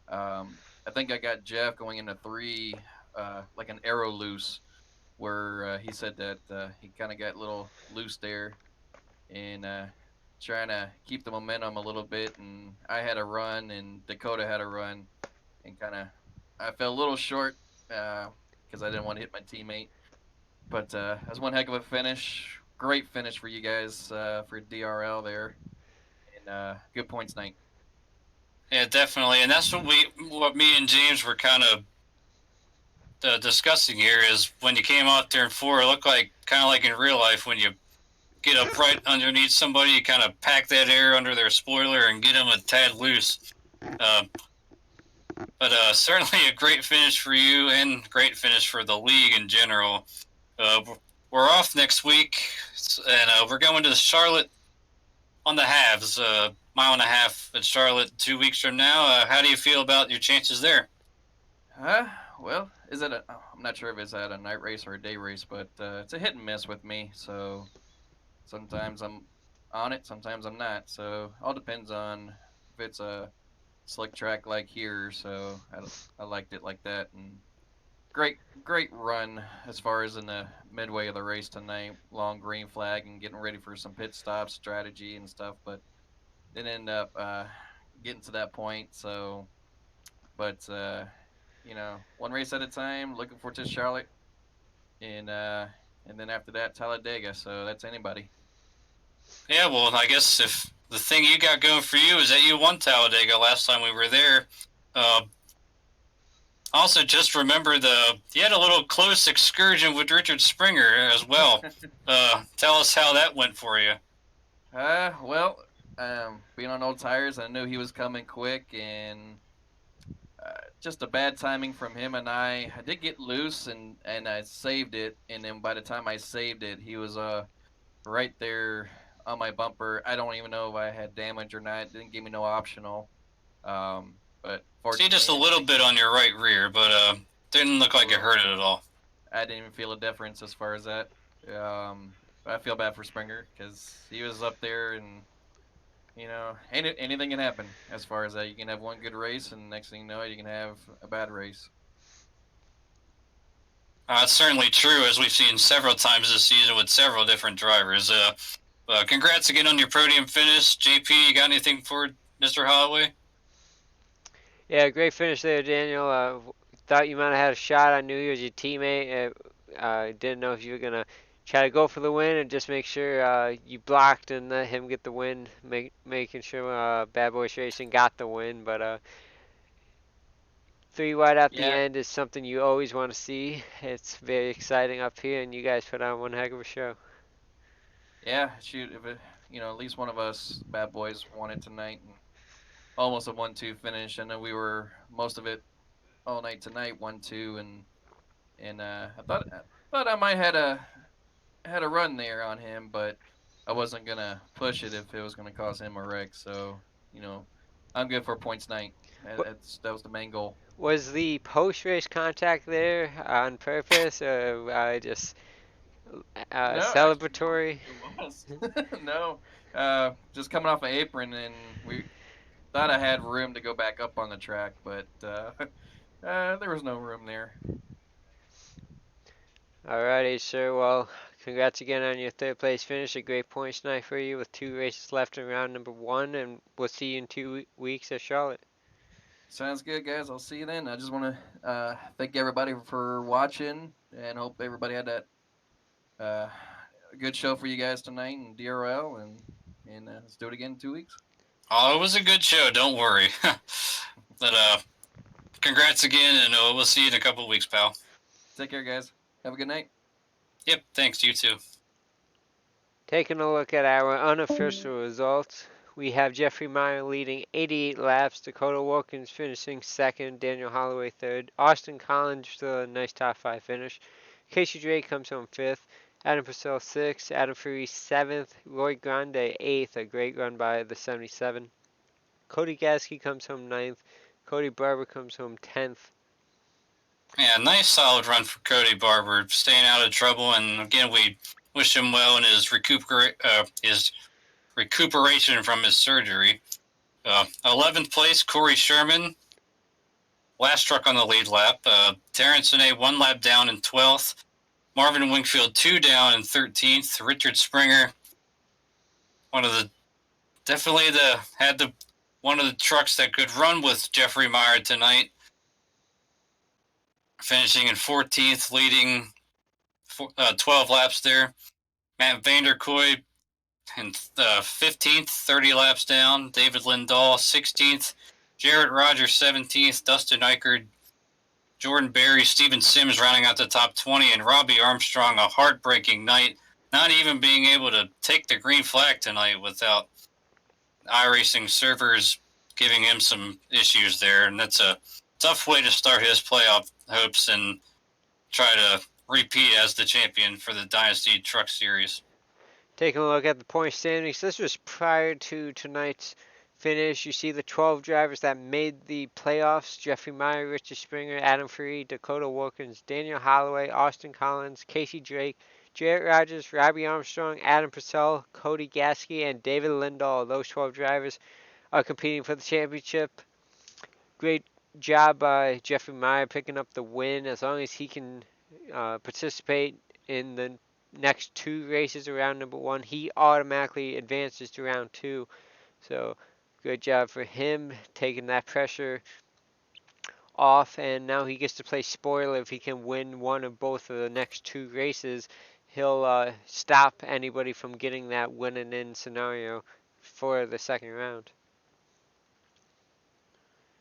I think I got Jeff going into 3, like an arrow loose, where he said that he kind of got a little loose there, and trying to keep the momentum a little bit. And I had a run, and Dakota had a run, and I fell a little short because I didn't want to hit my teammate. But that was one heck of a finish. Great finish for you guys for DRL there, and good points night. Yeah, definitely, and that's what me and James were kind of discussing here is when you came out there in 4, it looked kind of like in real life when you get up right underneath somebody, you kind of pack that air under their spoiler and get them a tad loose. But certainly a great finish for you and great finish for the league in general. We're off next week, and we're going to Charlotte on the halves, mile and a half at Charlotte 2 weeks from now. How do you feel about your chances there? Well, I'm not sure if it's at a night race or a day race, but it's a hit and miss with me. So sometimes I'm on it, sometimes I'm not. So all depends on if it's a slick track like here. So I liked it like that, and great run as far as in the midway of the race tonight. Long green flag and getting ready for some pit stop strategy and stuff, but didn't end up getting to that point. So, but one race at a time. Looking forward to Charlotte, and then after that Talladega. So that's anybody. Yeah, well, I guess if the thing you got going for you is that you won Talladega last time we were there. Also, just remember you had a little close excursion with Richard Springer as well. Tell us how that went for you. Well, being on old tires, I knew he was coming quick, and just a bad timing from him and I did get loose, and I saved it, and then by the time I saved it, he was right there on my bumper. I don't even know if I had damage or not. It didn't give me no optional. But see just a little bit on your right rear, but didn't look like it hurt it at all. I didn't even feel a difference as far as that. I feel bad for Springer because he was up there, and anything can happen as far as that. You can have one good race, and next thing you know, you can have a bad race. It's certainly true, as we've seen several times this season with several different drivers. Congrats again on your podium finish. JP, you got anything for Mr. Holloway? Yeah, great finish there, Daniel. Thought you might have had a shot. I knew he was your teammate. I didn't know if you were going to try to go for the win and just make sure you blocked and let him get the win, making sure Bad Boys Racing got the win. But 3 wide at the Yeah. end is something you always want to see. It's very exciting up here, and you guys put on one heck of a show. Yeah, shoot, if it, at least one of us bad boys won it tonight, and almost a 1-2 finish. I know we were most of it all night tonight, 1-2, and I thought I might had a run there on him, but I wasn't gonna push it if it was gonna cause him a wreck. So I'm good for points night. That was the main goal. Was the post-race contact there on purpose, or just No, actually, celebratory? it was. No, just coming off an apron, and we thought I had room to go back up on the track, but there was no room there. Alrighty, sir. Well, congrats again on your third place finish. A great points night for you with 2 races left in round number 1, and we'll see you in 2 weeks at Charlotte. Sounds good, guys. I'll see you then. I just want to thank everybody for watching, and hope everybody had that a good show for you guys tonight in DRL, and let's do it again in 2 weeks. Oh, it was a good show. Don't worry. But congrats again, and we'll see you in a couple of weeks, pal. Take care, guys. Have a good night. Yep. Thanks. You too. Taking a look at our unofficial results, we have Jeffrey Meyer leading 88 laps, Dakota Wilkins finishing second, Daniel Holloway third, Austin Collins still a nice top 5 finish, Casey Drake comes home fifth, Adam Purcell sixth, Adam Freeze seventh, Roy Grande eighth, a great run by the 77, Cody Gasky comes home ninth, Cody Barber comes home 10th. Yeah, nice solid run for Cody Barber, staying out of trouble, and again we wish him well in his recuperation from his surgery. 11th place, Corey Sherman, last truck on the lead lap. Terrence Ine 1 lap down in 12th. Marvin Wingfield 2 down in 13th. Richard Springer, one of the trucks that could run with Jeffrey Meyer tonight, finishing in 14th, leading 12 laps there. Matt Vanderkoy in 15th, 30 laps down. David Lindahl 16th. Jarrett Rogers 17th. Dustin Eichert, Jordan Berry, Steven Sims rounding out the top 20, and Robbie Armstrong, a heartbreaking night, not even being able to take the green flag tonight without iRacing servers giving him some issues there, and that's a tough way to start his playoff hopes and try to repeat as the champion for the Dynasty Truck Series. Taking a look at the point standings, this was prior to tonight's finish. You see the 12 drivers that made the playoffs: Jeffrey Meyer, Richard Springer, Adam Freed, Dakota Wilkins, Daniel Holloway, Austin Collins, Casey Drake, Jarrett Rogers, Robbie Armstrong, Adam Purcell, Cody Gasky, and David Lindahl. Those 12 drivers are competing for the championship. Great job by Jeffrey Meyer picking up the win. As long as he can participate in the next 2 races around number 1, he automatically advances to round 2. So good job for him taking that pressure off, and now he gets to play spoiler. If he can win one of both of the next 2 races, he'll stop anybody from getting that winning in scenario for the second round.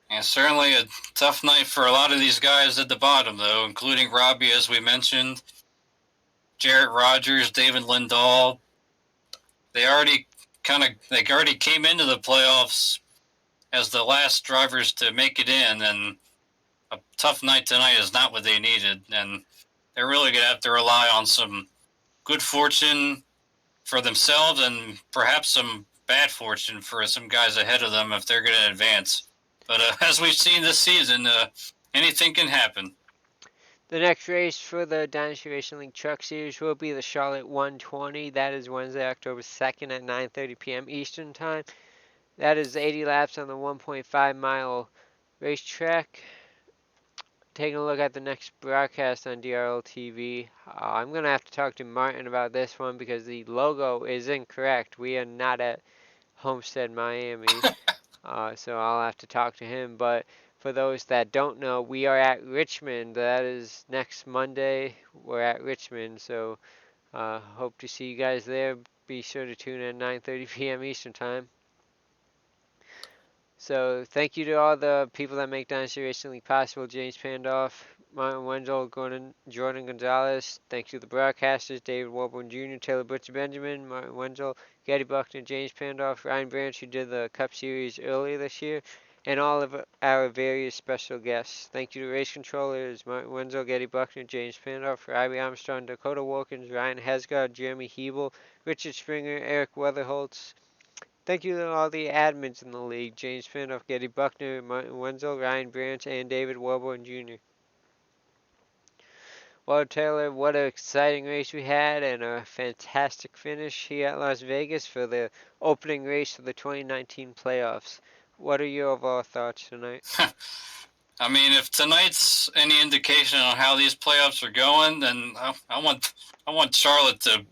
And certainly a tough night for a lot of these guys at the bottom, though, including Robbie, as we mentioned, Jarrett Rogers, David Lindahl. They already came into the playoffs as the last drivers to make it in, and a tough night tonight is not what they needed, and they're really going to have to rely on some good fortune for themselves and perhaps some bad fortune for some guys ahead of them if they're going to advance. But as we've seen this season, anything can happen. The next race for the Dynasty Racing League Truck Series will be the Charlotte 120. That is Wednesday, October 2nd at 9:30 p.m. Eastern Time. That is 80 laps on the 1.5 mile racetrack. Taking a look at the next broadcast on DRL TV, I'm going to have to talk to Martin about this one because the logo is incorrect. We are not at Homestead, Miami. So I'll have to talk to him. But for those that don't know, we are at Richmond. That is next Monday. We're at Richmond. So hope to see you guys there. Be sure to tune in at 9:30 p.m. Eastern Time. So thank you to all the people that make Dynasty Racing League possible. James Pandoff, Martin Wenzel, Jordan Gonzalez. Thank you to the broadcasters, David Warburton Jr., Taylor Butcher Benjamin, Martin Wenzel, Getty Buckner, James Pandoff, Ryan Branch, who did the Cup Series earlier this year, and all of our various special guests. Thank you to race controllers, Martin Wenzel, Getty Buckner, James Pandoff, Robbie Armstrong, Dakota Wilkins, Ryan Hesgard, Jeremy Hebel, Richard Springer, Eric Weatherholtz. Thank you to all the admins in the league, James Pandoff, Getty Buckner, Martin Wenzel, Ryan Branch, and David Warburton Jr. Well, Taylor, what an exciting race we had and a fantastic finish here at Las Vegas for the opening race of the 2019 playoffs. What are your overall thoughts tonight? I mean, if tonight's any indication on how these playoffs are going, then I want Charlotte to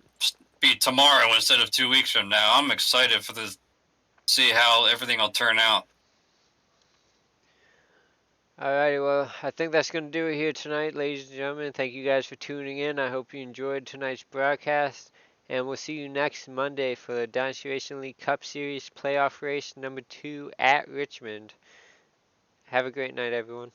be tomorrow instead of 2 weeks from now. I'm excited for this, see how everything will turn out. Alrighty, well, I think that's going to do it here tonight, ladies and gentlemen. Thank you guys for tuning in. I hope you enjoyed tonight's broadcast, and we'll see you next Monday for the Dynasty Racing League Cup Series playoff race number 2 at Richmond. Have a great night, everyone.